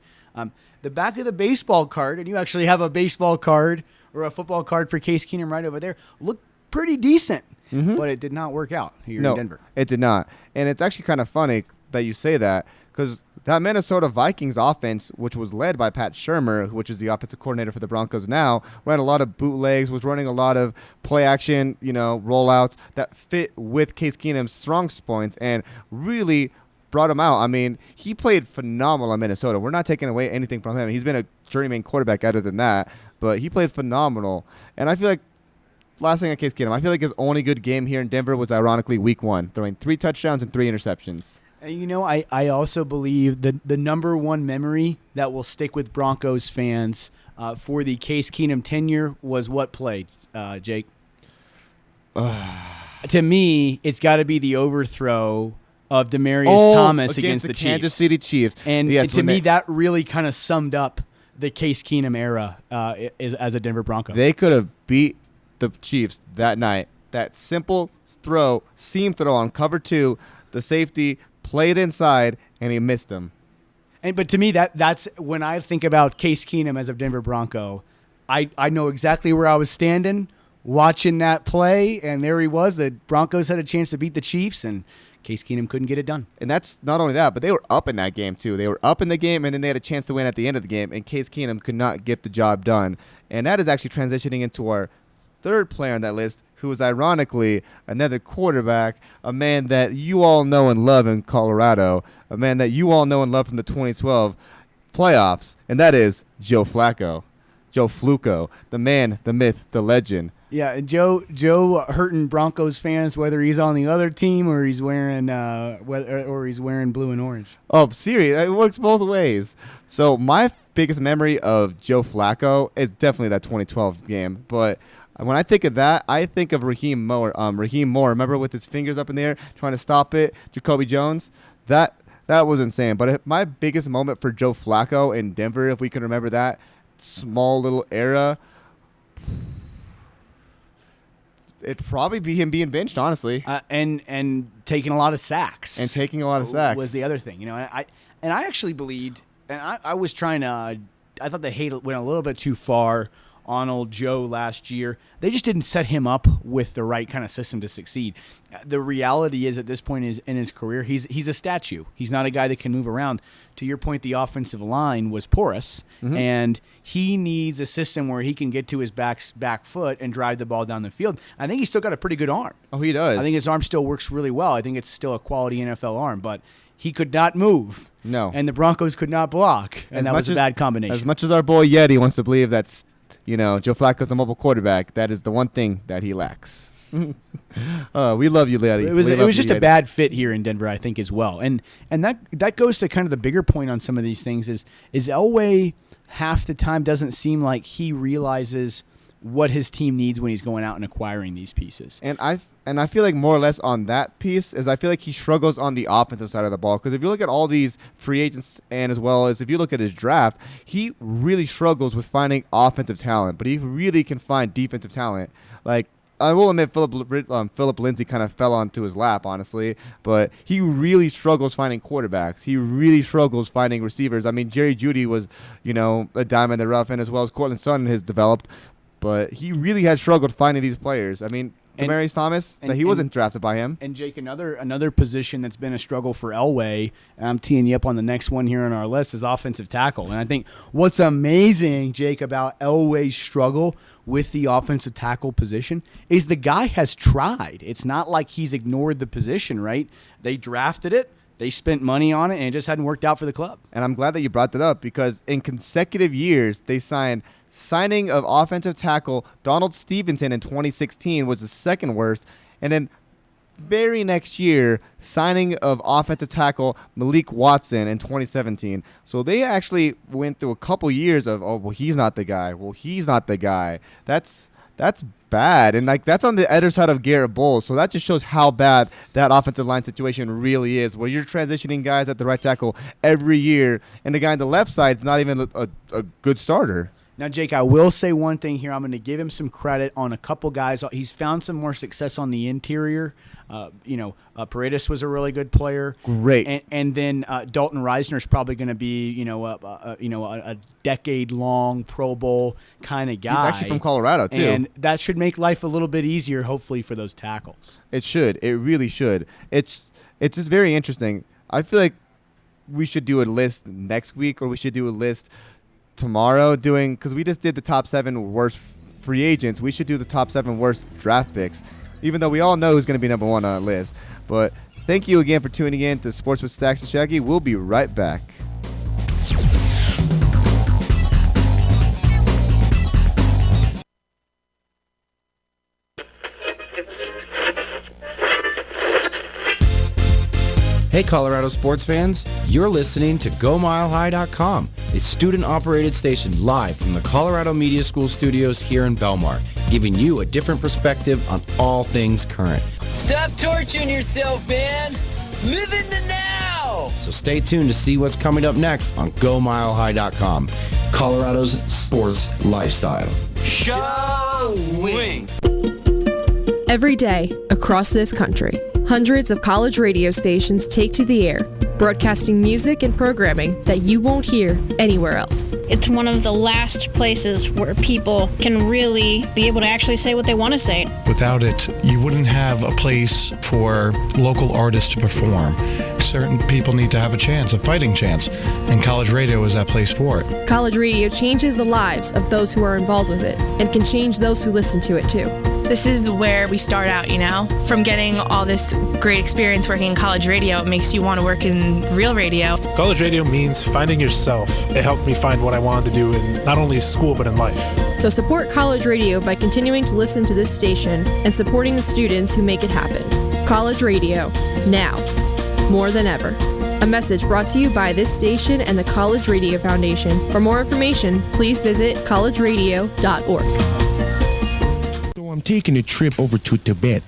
The back of the baseball card, and you actually have a baseball card or a football card for Case Keenum right over there, looked pretty decent. But it did not work out here in Denver.
It did not. And it's actually kind of funny that you say that, because that Minnesota Vikings offense, which was led by Pat Shurmur, which is the offensive coordinator for the Broncos now, ran a lot of bootlegs, was running a lot of play action, rollouts that fit with Case Keenum's strong points and really brought him out. I mean, he played phenomenal in Minnesota. We're not taking away anything from him. He's been a journeyman quarterback other than that, but he played phenomenal. And I feel like last thing on Case Keenum, I feel like his only good game here in Denver was ironically week 1, throwing 3 touchdowns and 3 interceptions.
I also believe the number one memory that will stick with Broncos fans for the Case Keenum tenure was what play, Jake? To me, it's got to be the overthrow of Demaryius Thomas against the
Kansas City Chiefs.
And to me, that really kind of summed up the Case Keenum era as a Denver Bronco.
They could have beat the Chiefs that night. That simple throw, seam throw on cover 2, the safety played inside, and he missed him.
But to me, that's when I think about Case Keenum as a Denver Bronco, I know exactly where I was standing watching that play, and there he was. The Broncos had a chance to beat the Chiefs, and Case Keenum couldn't get it done.
And that's not only that, but they were up in that game too. They were up in the game, and then they had a chance to win at the end of the game, and Case Keenum could not get the job done. And that is actually transitioning into our third player on that list, who is ironically another quarterback, a man that you all know and love in Colorado, a man that you all know and love from the 2012 playoffs, and that is Joe Flacco. Joe Fluco, the man, the myth, the legend.
Yeah, and Joe hurting Broncos fans, whether he's on the other team or he's wearing blue and orange.
Oh, serious. It works both ways. So my biggest memory of Joe Flacco is definitely that 2012 game, but when I think of that, I think of Raheem Moore. Remember, with his fingers up in the air trying to stop it, Jacoby Jones. That was insane. But my biggest moment for Joe Flacco in Denver, if we can remember that small little era, it'd probably be him being benched, honestly,
and taking a lot of sacks.
Was
the other thing. I actually believed, and I was trying to. I thought the hate went a little bit too far on old Joe last year. They just didn't set him up with the right kind of system to succeed. The reality is, at this point in his career, he's a statue. He's not a guy that can move around. To your point, the offensive line was porous, and he needs a system where he can get to his back foot and drive the ball down the field. I think he's still got a pretty good arm.
Oh, he does.
I think his arm still works really well. I think it's still a quality NFL arm, but he could not move.
No.
And the Broncos could not block, and that was a bad combination.
As much as our boy Yeti wants to believe that's Joe Flacco's a mobile quarterback, that is the one thing that he lacks. We love you, Yeti.
It was just a bad fit here in Denver, I think, as well. And that goes to kind of the bigger point on some of these things is Elway half the time doesn't seem like he realizes what his team needs when he's going out and acquiring these pieces.
And I feel like more or less on that piece is I feel like he struggles on the offensive side of the ball, because if you look at all these free agents and as well as if you look at his draft, he really struggles with finding offensive talent, but he really can find defensive talent. Like, I will admit Philip Lindsay kind of fell onto his lap, honestly, but he really struggles finding quarterbacks. He really struggles finding receivers. I mean, Jerry Jeudy was, a diamond in the rough, and as well as Cortland Sutton has developed, but he really has struggled finding these players. I mean, Demaryius Thomas, he wasn't drafted by him.
And Jake, another position that's been a struggle for Elway, and I'm teeing you up on the next one here on our list, is offensive tackle. And I think what's amazing, Jake, about Elway's struggle with the offensive tackle position is the guy has tried. It's not like he's ignored the position, right? They drafted it. they spent money on it, and it just hadn't worked out for the club.
And I'm glad that you brought that up, because in consecutive years, they signing of offensive tackle Donald Stevenson in 2016 was the second worst. And then very next year, signing of offensive tackle Malik Watson in 2017. So they actually went through a couple years of, oh, well, he's not the guy. Well, he's not the guy. That's bad. And like that's on the other side of Garrett Bowles. So that just shows how bad that offensive line situation really is, where you're transitioning guys at the right tackle every year, and the guy on the left side is not even a good starter.
Now, Jake, I will say one thing here. I'm going to give him some credit on a couple guys. He's found some more success on the interior. Paredes was a really good player.
Great.
And then Dalton Reisner is probably going to be, a decade-long Pro Bowl kind of guy.
He's actually from Colorado, too.
And that should make life a little bit easier, hopefully, for those tackles.
It should. It really should. It's just very interesting. I feel like we should do a list next week, or we should do a list tomorrow because we just did the top 7 worst free agents. We should do the top 7 worst draft picks, even though we all know who's going to be number 1 on the list. But thank you again for tuning in to Sports with Staxxx and Shaggy. We'll be right back.
Hey Colorado sports fans, you're listening to GoMileHigh.com, a student-operated station live from the Colorado Media School studios here in Belmar, giving you a different perspective on all things current.
Stop torturing yourself, man. Live in the now.
So stay tuned to see what's coming up next on GoMileHigh.com, Colorado's sports lifestyle.
Showing.
Every day, across this country, hundreds of college radio stations take to the air, broadcasting music and programming that you won't hear anywhere else.
It's one of the last places where people can really be able to actually say what they want to say.
Without it, you wouldn't have a place for local artists to perform. Certain people need to have a chance, a fighting chance, and college radio is that place for it.
College radio changes the lives of those who are involved with it, and can change those who listen to it too.
This is where we start out, from getting all this great experience working in college radio. It makes you want to work in real radio.
College radio means finding yourself. It helped me find what I wanted to do in not only school but in life.
So support college radio by continuing to listen to this station and supporting the students who make it happen. College radio, now, more than ever. A message brought to you by this station and the College Radio Foundation. For more information, please visit collegeradio.org.
I'm taking a trip over to Tibet,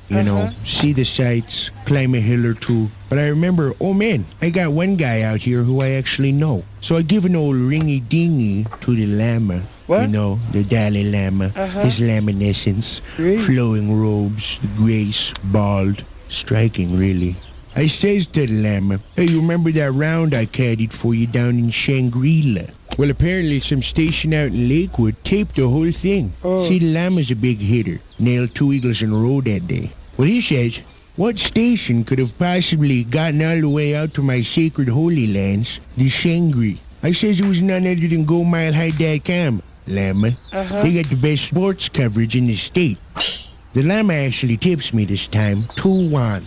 see the sights, climb a hill or two. But I remember, oh man, I got one guy out here who I actually know. So I give an old ringy-dingy to the Lama.
What?
The Dalai Lama, his laminescence, flowing robes, the grace, bald, striking really. I says to the Lama, hey, you remember that round I caddied for you down in Shangri-La? Well, apparently some station out in Lakewood taped the whole thing. See, the Lama's a big hitter. Nailed 2 eagles in a row that day. Well, he says, what station could have possibly gotten all the way out to my sacred holy lands, the Shangri? I says it was none other than GoMileHigh.com, Lama. They got the best sports coverage in the state. The Lama actually tips me this time, 2-1.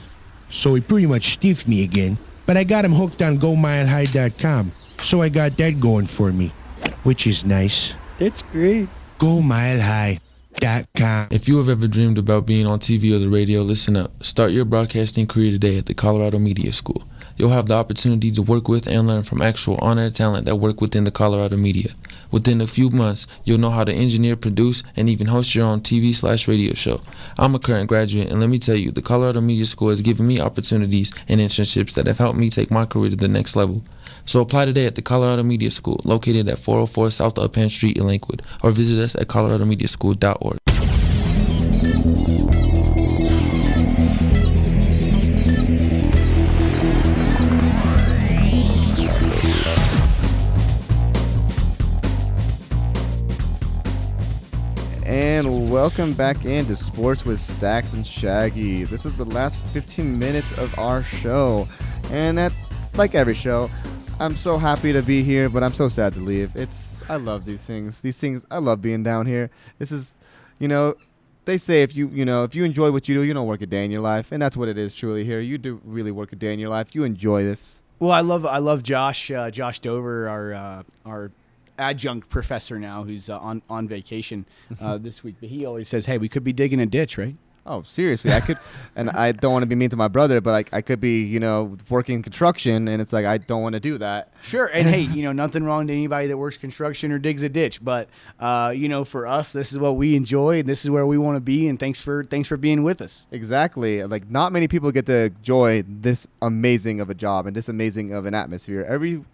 So he pretty much stiffed me again. But I got him hooked on GoMileHigh.com. So I got that going for me, which is nice.
That's great.
GoMileHigh.com.
If you have ever dreamed about being on TV or the radio, listen up. Start your broadcasting career today at the Colorado Media School. You'll have the opportunity to work with and learn from actual on-air talent that work within the Colorado media. Within a few months, you'll know how to engineer, produce, and even host your own TV/radio show. I'm a current graduate, and let me tell you, the Colorado Media School has given me opportunities and internships that have helped me take my career to the next level. So apply today at the Colorado Media School, located at 404 South Uppan Street in Lakewood, or visit us at coloradomediaschool.org.
And welcome back into Sports with Staxxx and Shaggy. This is the last 15 minutes of our show. And like every show, I'm so happy to be here, but I'm so sad to leave. I love these things. I love being down here. This is, they say if you enjoy what you do, you don't work a day in your life, and that's what it is truly here. You do really work a day in your life. You enjoy this.
Well, I love Josh Dover, our adjunct professor now, who's on vacation this week. But he always says, "Hey, we could be digging a ditch, right?"
Oh, seriously, I could, and I don't want to be mean to my brother, but I could be, working construction, and it's like I don't want to do that.
Sure, and hey, nothing wrong to anybody that works construction or digs a ditch, but for us, this is what we enjoy, and this is where we want to be. And thanks for being with us.
Exactly, like not many people get to enjoy this amazing of a job and this amazing of an atmosphere.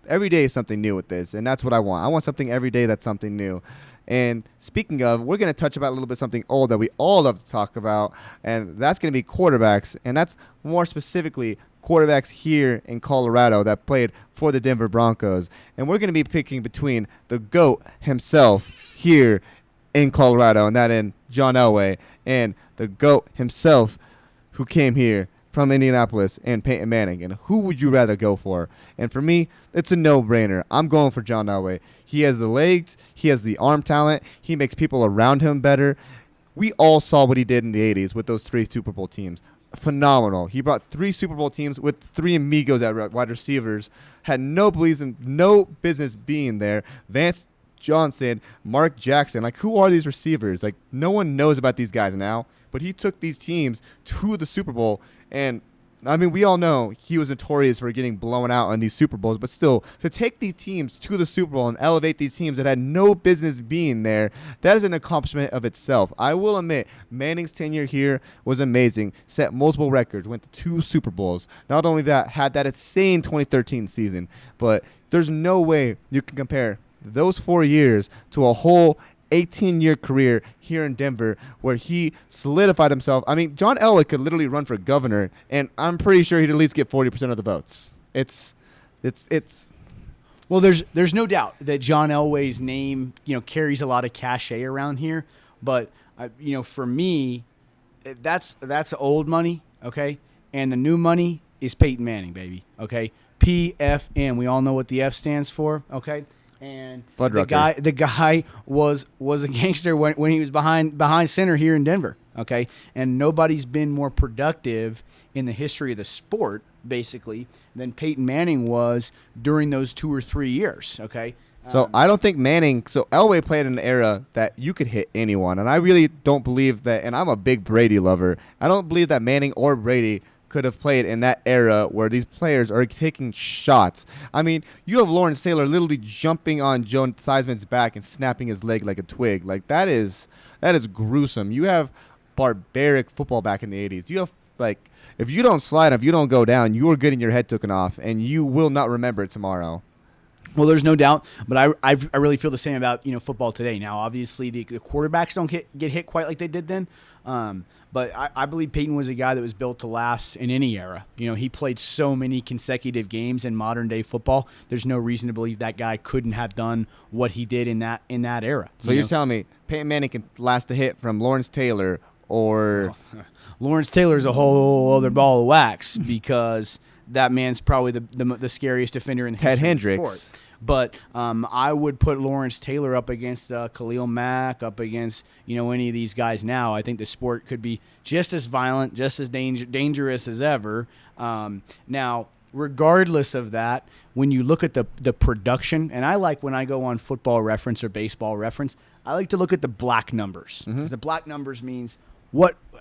Every day is something new with this, and that's what I want. I want something every day that's something new. And speaking of, we're going to touch about a little bit something old that we all love to talk about, and that's going to be quarterbacks. And that's more specifically quarterbacks here in Colorado that played for the Denver Broncos. And we're going to be picking between the GOAT himself here in Colorado, and that in John Elway, and the GOAT himself who came here from Indianapolis, and Peyton Manning. And who would you rather go for? And for me, it's a no-brainer. I'm going for John Elway. He has the legs. He has the arm talent. He makes people around him better. We all saw what he did in the 80s with those 3 Super Bowl teams. Phenomenal. He brought 3 Super Bowl teams with 3 amigos at wide receivers. Had no business being there. Vance Johnson, Mark Jackson. Like, who are these receivers? Like, no one knows about these guys now. But he took these teams to the Super Bowl. And, I mean, we all know he was notorious for getting blown out in these Super Bowls. But still, to take these teams to the Super Bowl and elevate these teams that had no business being there, that is an accomplishment of itself. I will admit, Manning's tenure here was amazing. Set multiple records, went to 2 Super Bowls. Not only that, had that insane 2013 season. But there's no way you can compare those 4 years to a whole 18-year career here in Denver where he solidified himself. I mean, John Elway could literally run for governor, and I'm pretty sure he'd at least get 40% of the votes. It's
Well, there's no doubt that John Elway's name, carries a lot of cachet around here. But, for me, that's old money, okay? And the new money is Peyton Manning, baby, okay? PFM. We all know what the F stands for, okay? And the guy was a gangster when he was behind center here in Denver, okay? And nobody's been more productive in the history of the sport, basically, than Peyton Manning was during those 2 or 3 years, okay?
So I don't think Elway played in an era that you could hit anyone, and I really don't believe that, and I'm a big Brady lover, I don't believe that Manning or Brady could have played in that era where these players are taking shots. I mean, you have Lawrence Taylor literally jumping on Joe Theismann's back and snapping his leg like a twig. Like, that is gruesome. You have barbaric football back in the 80s. You have, like, if you don't slide, if you don't go down, you are getting your head taken off, and you will not remember it tomorrow.
Well, there's no doubt, but I really feel the same about football today. Now, obviously, the quarterbacks don't get hit quite like they did then, but I believe Peyton was a guy that was built to last in any era. He played so many consecutive games in modern day football. There's no reason to believe that guy couldn't have done what he did in that era.
So you're telling me Peyton Manning can last a hit from Lawrence Taylor or
Lawrence Taylor's a whole other ball of wax because that man's probably the scariest defender in the history of the sport. But I would put Lawrence Taylor up against Khalil Mack, up against any of these guys now. I think the sport could be just as violent, just as dangerous as ever. Now, regardless of that, when you look at the production, and I like when I go on Football Reference or Baseball Reference, I like to look at the black numbers. Because the black numbers means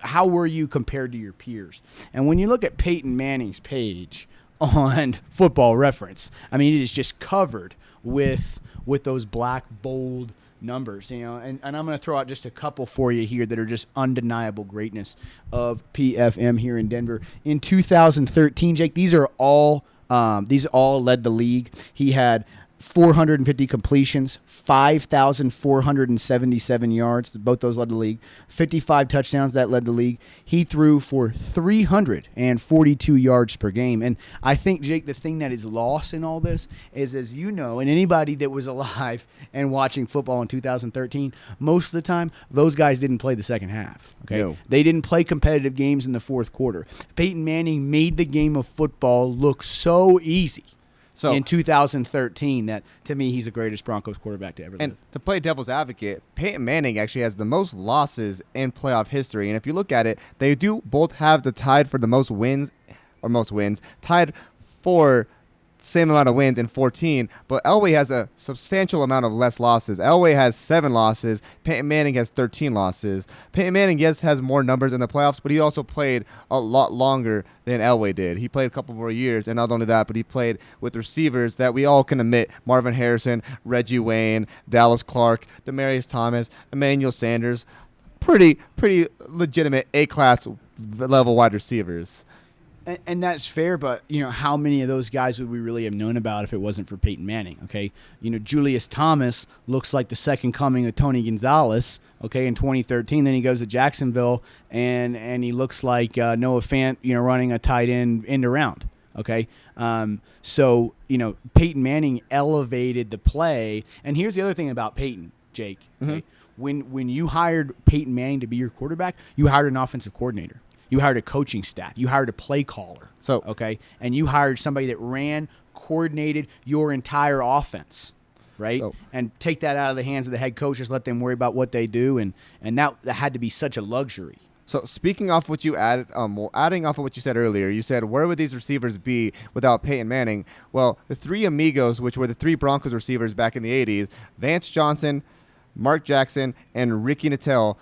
how were you compared to your peers? And when you look at Peyton Manning's page on Football Reference, I mean, it is just covered with those black bold numbers, and I'm going to throw out just a couple for you here that are just undeniable greatness of PFM here in Denver. In 2013, Jake, these all led the league. He had 450 completions, 5,477 yards. Both those led the league. 55 touchdowns, that led the league. He threw for 342 yards per game. And I think, Jake, the thing that is lost in all this is, as you know, and anybody that was alive and watching football in 2013, most of the time, those guys didn't play the second half. Okay,
No.
They didn't play competitive games in the fourth quarter. Peyton Manning made the game of football look so easy. in 2013. That, to me, he's the greatest Broncos quarterback to ever live.
And to play devil's advocate, Peyton Manning actually has the most losses in playoff history. And if you look at it, they do both have the tied for the most wins, tied for same amount of wins in 14, but Elway has a substantial amount of less losses. Elway has 7 losses. Peyton Manning has 13 losses. Peyton Manning, yes, has more numbers in the playoffs, but he also played a lot longer than Elway did. He played a couple more years, and not only that, but he played with receivers that we all can admit: Marvin Harrison, Reggie Wayne, Dallas Clark, Demaryius Thomas, Emmanuel Sanders. Pretty legitimate A-class level wide receivers.
And that's fair, but, how many of those guys would we really have known about if it wasn't for Peyton Manning, okay? Julius Thomas looks like the second coming of Tony Gonzalez, okay, in 2013. Then he goes to Jacksonville, and he looks like Noah Fant, running a tight end around, okay? So, Peyton Manning elevated the play. And here's the other thing about Peyton, Jake. Okay? When you hired Peyton Manning to be your quarterback, you hired an offensive coordinator. You hired a coaching staff. You hired a play caller. Okay? And you hired somebody that coordinated your entire offense, right? And take that out of the hands of the head coach, just let them worry about what they do. And that had to be such a luxury.
So speaking off what you added, adding off of what you said earlier, you said, where would these receivers be without Peyton Manning? Well, the 3 amigos, which were the 3 Broncos receivers back in the 80s, Vance Johnson, Mark Jackson, and Ricky Nattell,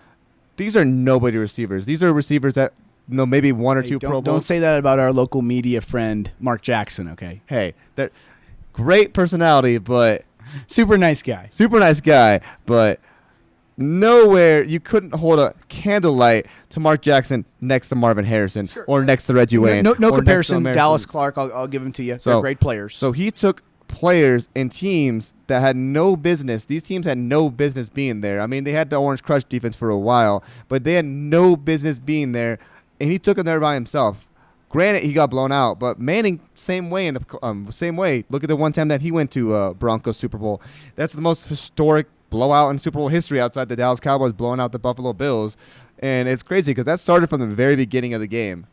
these are nobody receivers. These are receivers that maybe 1 or 2 Pro Bowls.
Don't say that about our local media friend, Mark Jackson, okay?
Hey, they're great personality, but
super nice guy.
Super nice guy, but nowhere you couldn't hold a candlelight to Mark Jackson next to Marvin Harrison or next to Reggie Wayne.
No comparison. Dallas Clark, I'll give him to you. They're great players.
So he took players in teams that had no business. These teams had no business being there. I mean, they had the Orange Crush defense for a while, but they had no business being there. And he took him there by himself. Granted, he got blown out, but Manning, same way. Same way. Look at the one time that he went to Broncos Super Bowl. That's the most historic blowout in Super Bowl history outside the Dallas Cowboys blowing out the Buffalo Bills. And it's crazy because that started from the very beginning of the game.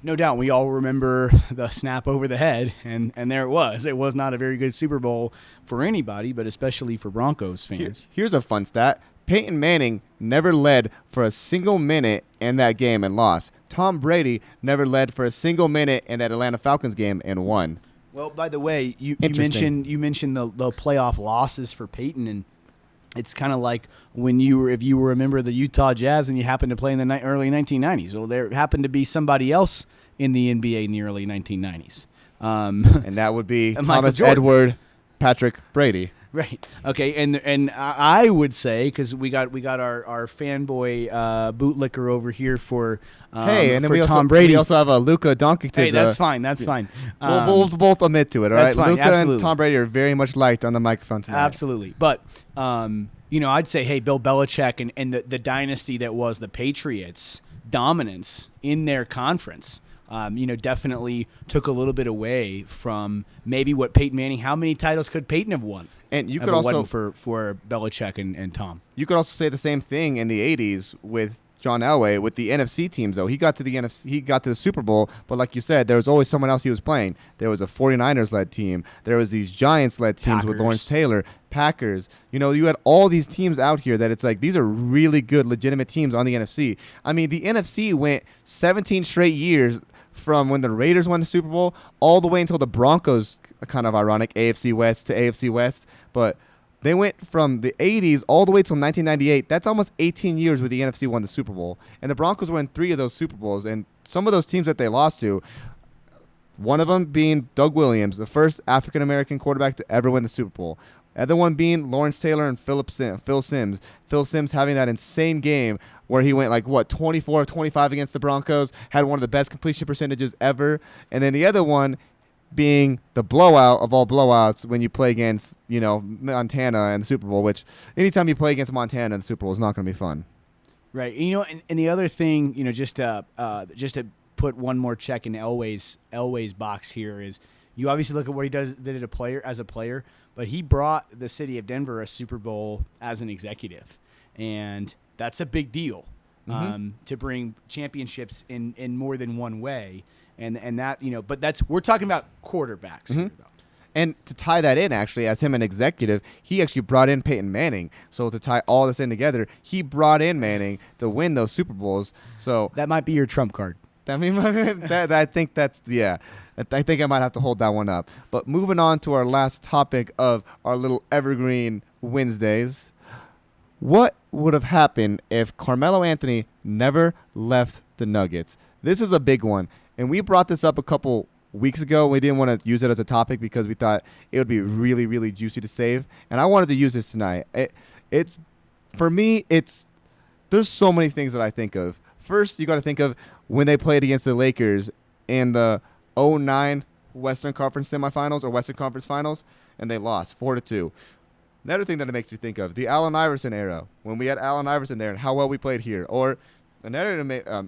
No doubt. We all remember the snap over the head, and there it was. It was not a very good Super Bowl for anybody, but especially for Broncos fans.
Here's a fun stat. Peyton Manning never led for a single minute in that game and lost. Tom Brady never led for a single minute in that Atlanta Falcons game and won.
Well, by the way, you mentioned the playoff losses for Peyton, and it's kind of like if you were a member of the Utah Jazz and you happened to play in the early 1990s. Well, there happened to be somebody else in the NBA in the early 1990s,
and that would be
Thomas
Edward Patrick Brady.
Right. Okay. And I would say, because we got our fanboy bootlicker over here for
and then
Tom Brady.
We also have a Luka Doncic.
Hey, that's fine. That's fine.
We'll both admit to it. All right.
Luka
and Tom Brady are very much liked on the microphone tonight.
Absolutely. But I'd say, hey, Bill Belichick and the dynasty that was the Patriots' dominance in their conference. Definitely took a little bit away from maybe what Peyton Manning. How many titles could Peyton have won?
And you could also
for Belichick and Tom.
You could also say the same thing in the '80s with John Elway with the NFC teams. Though he got to the Super Bowl, but like you said, there was always someone else he was playing. There was a 49ers led team. There was these Giants led teams with Lawrence Taylor, Packers. You had all these teams out here that it's like these are really good, legitimate teams on the NFC. I mean, the NFC went 17 straight years from when the Raiders won the Super Bowl all the way until the Broncos, kind of ironic, AFC West to AFC West. But they went from the 80s all the way till 1998. That's almost 18 years where the NFC won the Super Bowl. And the Broncos won 3 of those Super Bowls. And some of those teams that they lost to, one of them being Doug Williams, the first African-American quarterback to ever win the Super Bowl. The other one being Lawrence Taylor and Phil Simms. Phil Simms having that insane game where he went 24 of 25 against the Broncos, had one of the best completion percentages ever. And then the other one being the blowout of all blowouts when you play against, Montana in the Super Bowl, which anytime you play against Montana in the Super Bowl is not going to be fun.
Right. And the other thing, just to put one more check in Elway's box here is you obviously look at what he did as a player, but he brought the city of Denver a Super Bowl as an executive. And that's a big deal. to bring championships in more than one way. And that, but we're talking about quarterbacks here, though.
And to tie that in, actually, as him an executive, he actually brought in Peyton Manning. So to tie all this in together, he brought in Manning to win those Super Bowls. So
that might be your trump card.
I think that's, yeah. I think I might have to hold that one up. But moving on to our last topic of our little Evergreen Wednesdays. What would have happened if Carmelo Anthony never left the Nuggets? This is a big one. And we brought this up a couple weeks ago. We didn't want to use it as a topic because we thought it would be really, really juicy to save. And I wanted to use this tonight. For me, there's so many things that I think of. First, you got to think of when they played against the Lakers in the 2009 Western Conference semifinals or Western Conference finals, and they lost 4-2. Another thing that it makes me think of, the Allen Iverson era, when we had Allen Iverson there and how well we played here. Or another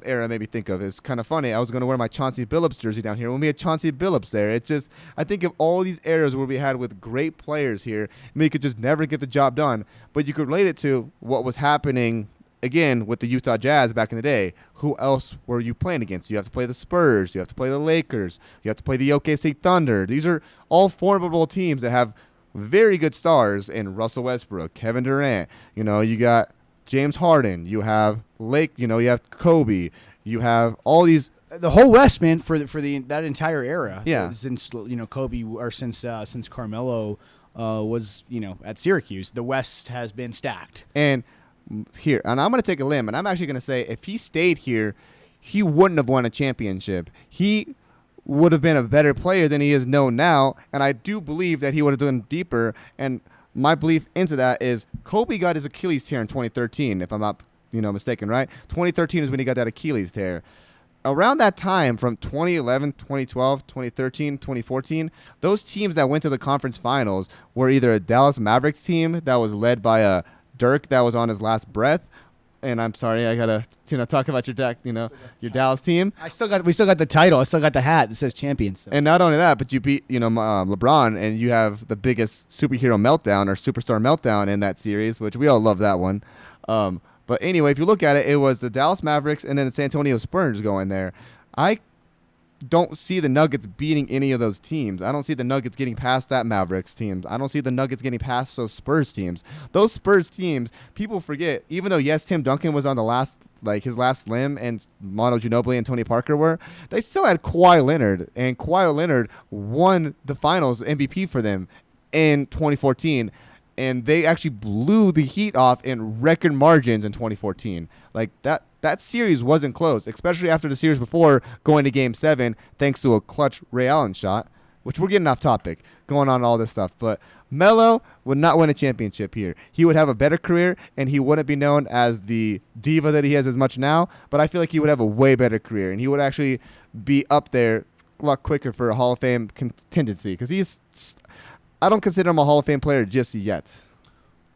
era made me think of is kind of funny. I was going to wear my Chauncey Billups jersey down here when we had Chauncey Billups there. It's just, I think of all these eras where we had with great players here, and we could just never get the job done. But you could relate it to what was happening, again, with the Utah Jazz back in the day. Who else were you playing against? You have to play the Spurs. You have to play the Lakers. You have to play the OKC Thunder. These are all formidable teams that have very good stars in Russell Westbrook, Kevin Durant. You got James Harden, you have you have Kobe, you have all these.
The whole West, man, for that entire era.
Yeah.
Since Kobe or since Carmelo was at Syracuse, the West has been stacked.
And I'm going to take a limb, and I'm actually going to say if he stayed here, he wouldn't have won a championship. He would have been a better player than he is known now, and I do believe that he would have done deeper. And my belief into that is Kobe got his Achilles tear in 2013, if I'm not mistaken, right? 2013 is when he got that Achilles tear. Around that time, from 2011, 2012, 2013, 2014, those teams that went to the conference finals were either a Dallas Mavericks team that was led by a Dirk that was on his last breath. And I'm sorry, I gotta talk about your Dallas team.
We still got the title. I still got the hat that says champion. So.
And not only that, but you beat LeBron, and you have the biggest superhero meltdown or superstar meltdown in that series, which we all love that one. But anyway, if you look at it, it was the Dallas Mavericks and then the San Antonio Spurs going there. I don't see the Nuggets beating any of those teams. I don't see the Nuggets getting past that Mavericks teams. I don't see the Nuggets getting past those Spurs teams. Those Spurs teams, people forget, even though, yes, Tim Duncan was on his last limb and Manu Ginobili and Tony Parker were, they still had Kawhi Leonard, and Kawhi Leonard won the finals MVP for them in 2014. And they actually blew the Heat off in record margins in 2014. Like that series wasn't close, especially after the series before going to Game 7, thanks to a clutch Ray Allen shot, which we're getting off topic, going on all this stuff. But Melo would not win a championship here. He would have a better career, and he wouldn't be known as the diva that he has as much now, but I feel like he would have a way better career, and he would actually be up there a lot quicker for a Hall of Fame contingency, because I don't consider him a Hall of Fame player just yet.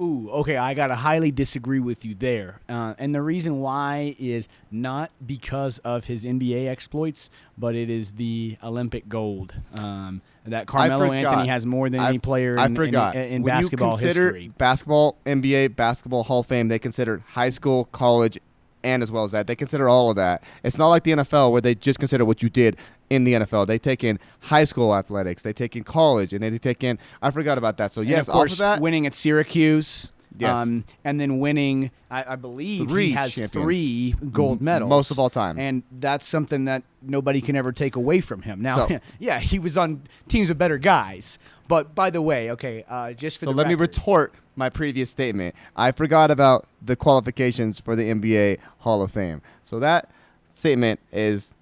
Ooh, okay, I got to highly disagree with you there. And the reason why is not because of his NBA exploits, but it is the Olympic gold. That Carmelo Anthony has more than any player in basketball history.
Basketball, NBA, basketball Hall of Fame, they consider high school, college, and as well as that. They consider all of that. It's not like the NFL where they just consider what you did in the NFL. They take in high school athletics. They take in college, and they take in – I forgot about that. So, yes,
of course,
off of that,
winning at Syracuse.
Yes.
And then winning, I believe he has 3 gold medals.
Most of all time.
And that's something that nobody can ever take away from him. Now, yeah, he was on teams with better guys. But by the way, okay, just for the
let me retort my previous statement. I forgot about the qualifications for the NBA Hall of Fame. So that statement is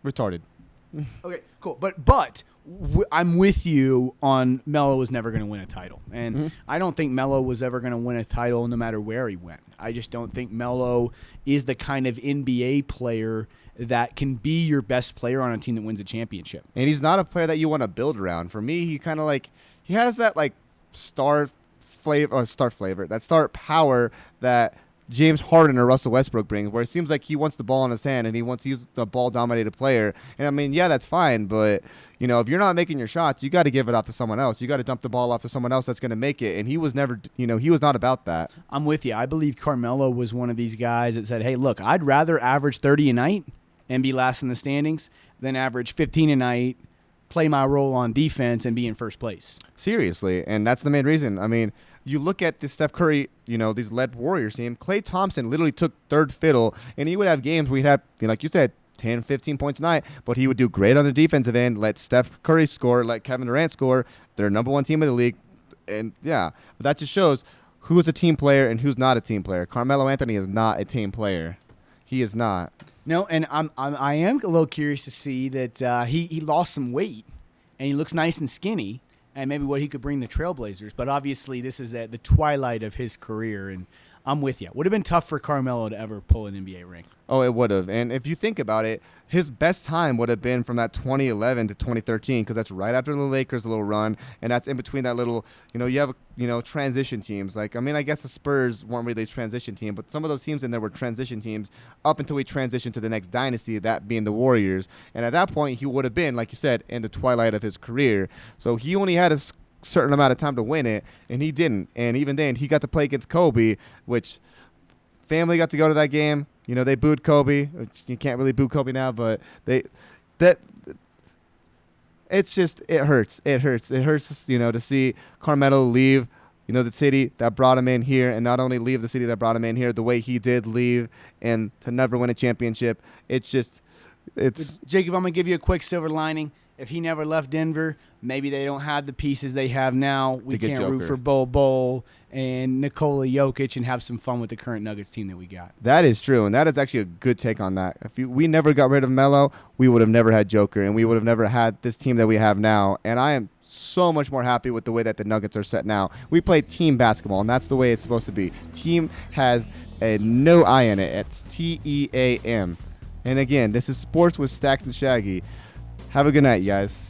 retarded.
Okay, cool. But I'm with you on Melo was never going to win a title. And I don't think Melo was ever going to win a title no matter where he went. I just don't think Melo is the kind of NBA player that can be your best player on a team that wins a championship.
And he's not a player that you want to build around. For me, he kind of he has that star flavor, that star power that James Harden or Russell Westbrook brings, where it seems like he wants the ball in his hand and he wants to use the ball-dominated player. And, I mean, yeah, that's fine, but, you know, if you're not making your shots, you got to give it off to someone else. You got to dump the ball off to someone else that's going to make it, and he was never, you know, he was not about that.
I'm with you. I believe Carmelo was one of these guys that said, hey, look, I'd rather average 30 a night and be last in the standings than average 15 a night, play my role on defense, and be in first place.
Seriously, and that's the main reason. I mean, you look at this Steph Curry, you know, these led Warriors team. Klay Thompson literally took third fiddle, and he would have games where he'd have, you know, like you said, 10, 15 points a night, but he would do great on the defensive end, let Steph Curry score, let Kevin Durant score. They're number one team in the league, and yeah, but that just shows who's a team player and who's not a team player. Carmelo Anthony is not a team player. He is not.
No, and I am a little curious to see that he lost some weight, and he looks nice and skinny, and maybe what he could bring the Trailblazers. But obviously this is at the twilight of his career, and I'm with you. Would have been tough for Carmelo to ever pull an NBA ring.
Oh, it would have. And if you think about it, his best time would have been from that 2011 to 2013, because that's right after the Lakers' little run, and that's in between that little, you know, you have, you know, transition teams. Like, I mean, I guess the Spurs weren't really a transition team, but some of those teams in there were transition teams up until we transitioned to the next dynasty, that being the Warriors. And at that point, he would have been, like you said, in the twilight of his career. So he only had a certain amount of time to win it, and he didn't. And even then, he got to play against Kobe, which family got to go to that game. You know, they booed Kobe. You can't really boo Kobe now, but it's just, it hurts. It hurts, you know, to see Carmelo leave, you know, the city that brought him in here, and not only leave the city that brought him in here the way he did leave, and to never win a championship. It's just, it's...
Jacob, I'm going to give you a quick silver lining. If he never left Denver, maybe they don't have the pieces they have now. We can't root for Bol and Nikola Jokic and have some fun with the current Nuggets team that we got.
That is true, and that is actually a good take on that. If we never got rid of Melo, we would have never had Joker, and we would have never had this team that we have now. And I am so much more happy with the way that the Nuggets are set now. We play team basketball, and that's the way it's supposed to be. Team has a no I in it. It's TEAM. And again, this is Sports with Staxxx and Shaggy. Have a good night, you guys.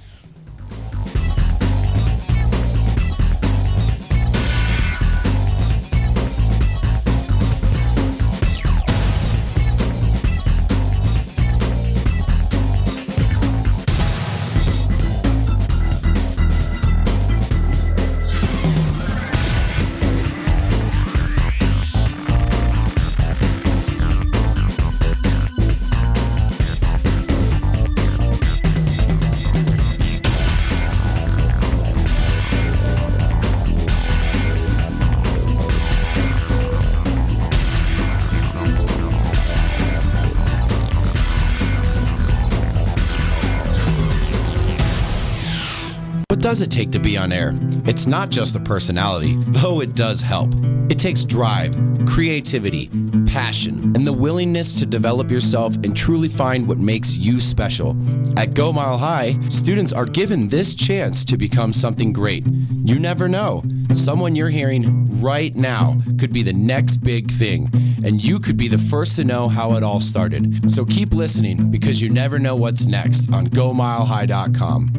What does it take to be on air? It's not just a personality, though it does help. It takes drive, creativity, passion, and the willingness to develop yourself and truly find what makes you special. At Go Mile High, students are given this chance to become something great. You never know. Someone you're hearing right now could be the next big thing, and you could be the first to know how it all started. So keep listening, because you never know what's next on GoMileHigh.com.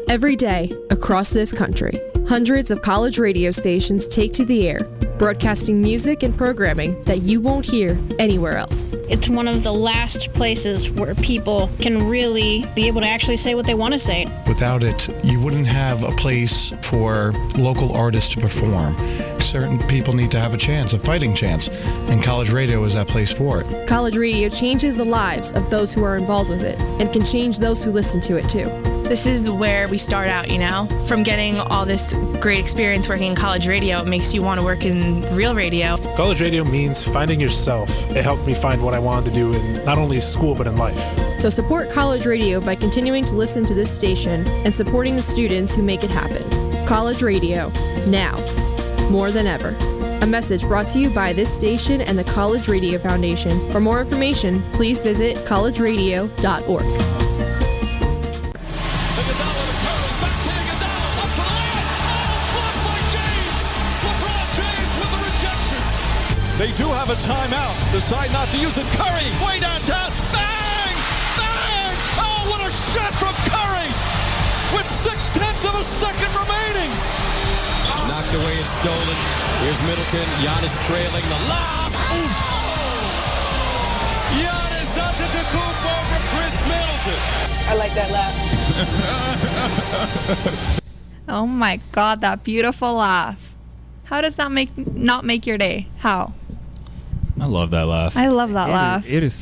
Every day, across this country, hundreds of college radio stations take to the air, broadcasting music and programming that you won't hear anywhere else.
It's one of the last places where people can really be able to actually say what they want to say.
Without it, you wouldn't have a place for local artists to perform. Certain people need to have a chance, a fighting chance, and college radio is that place for it.
College radio changes the lives of those who are involved with it, and can change those who listen to it too.
This is where we start out, you know? From getting all this great experience working in college radio, it makes you want to work in real radio.
College radio means finding yourself. It helped me find what I wanted to do in not only school, but in life.
So support college radio by continuing to listen to this station and supporting the students who make it happen. College radio, now, more than ever. A message brought to you by this station and the College Radio Foundation. For more information, please visit collegeradio.org.
They do have a timeout. Decide not to use it. Curry, way downtown. Bang! Bang! Oh, what a shot from Curry! With 0.6 of a second remaining.
Knocked
away and stolen. Here's Middleton. Giannis trailing the lob. Giannis Antetokounmpo for Chris Middleton.
I like that laugh.
Oh my God, that beautiful laugh. How does that not make your day? How?
I love that laugh.
I love that laugh.
It is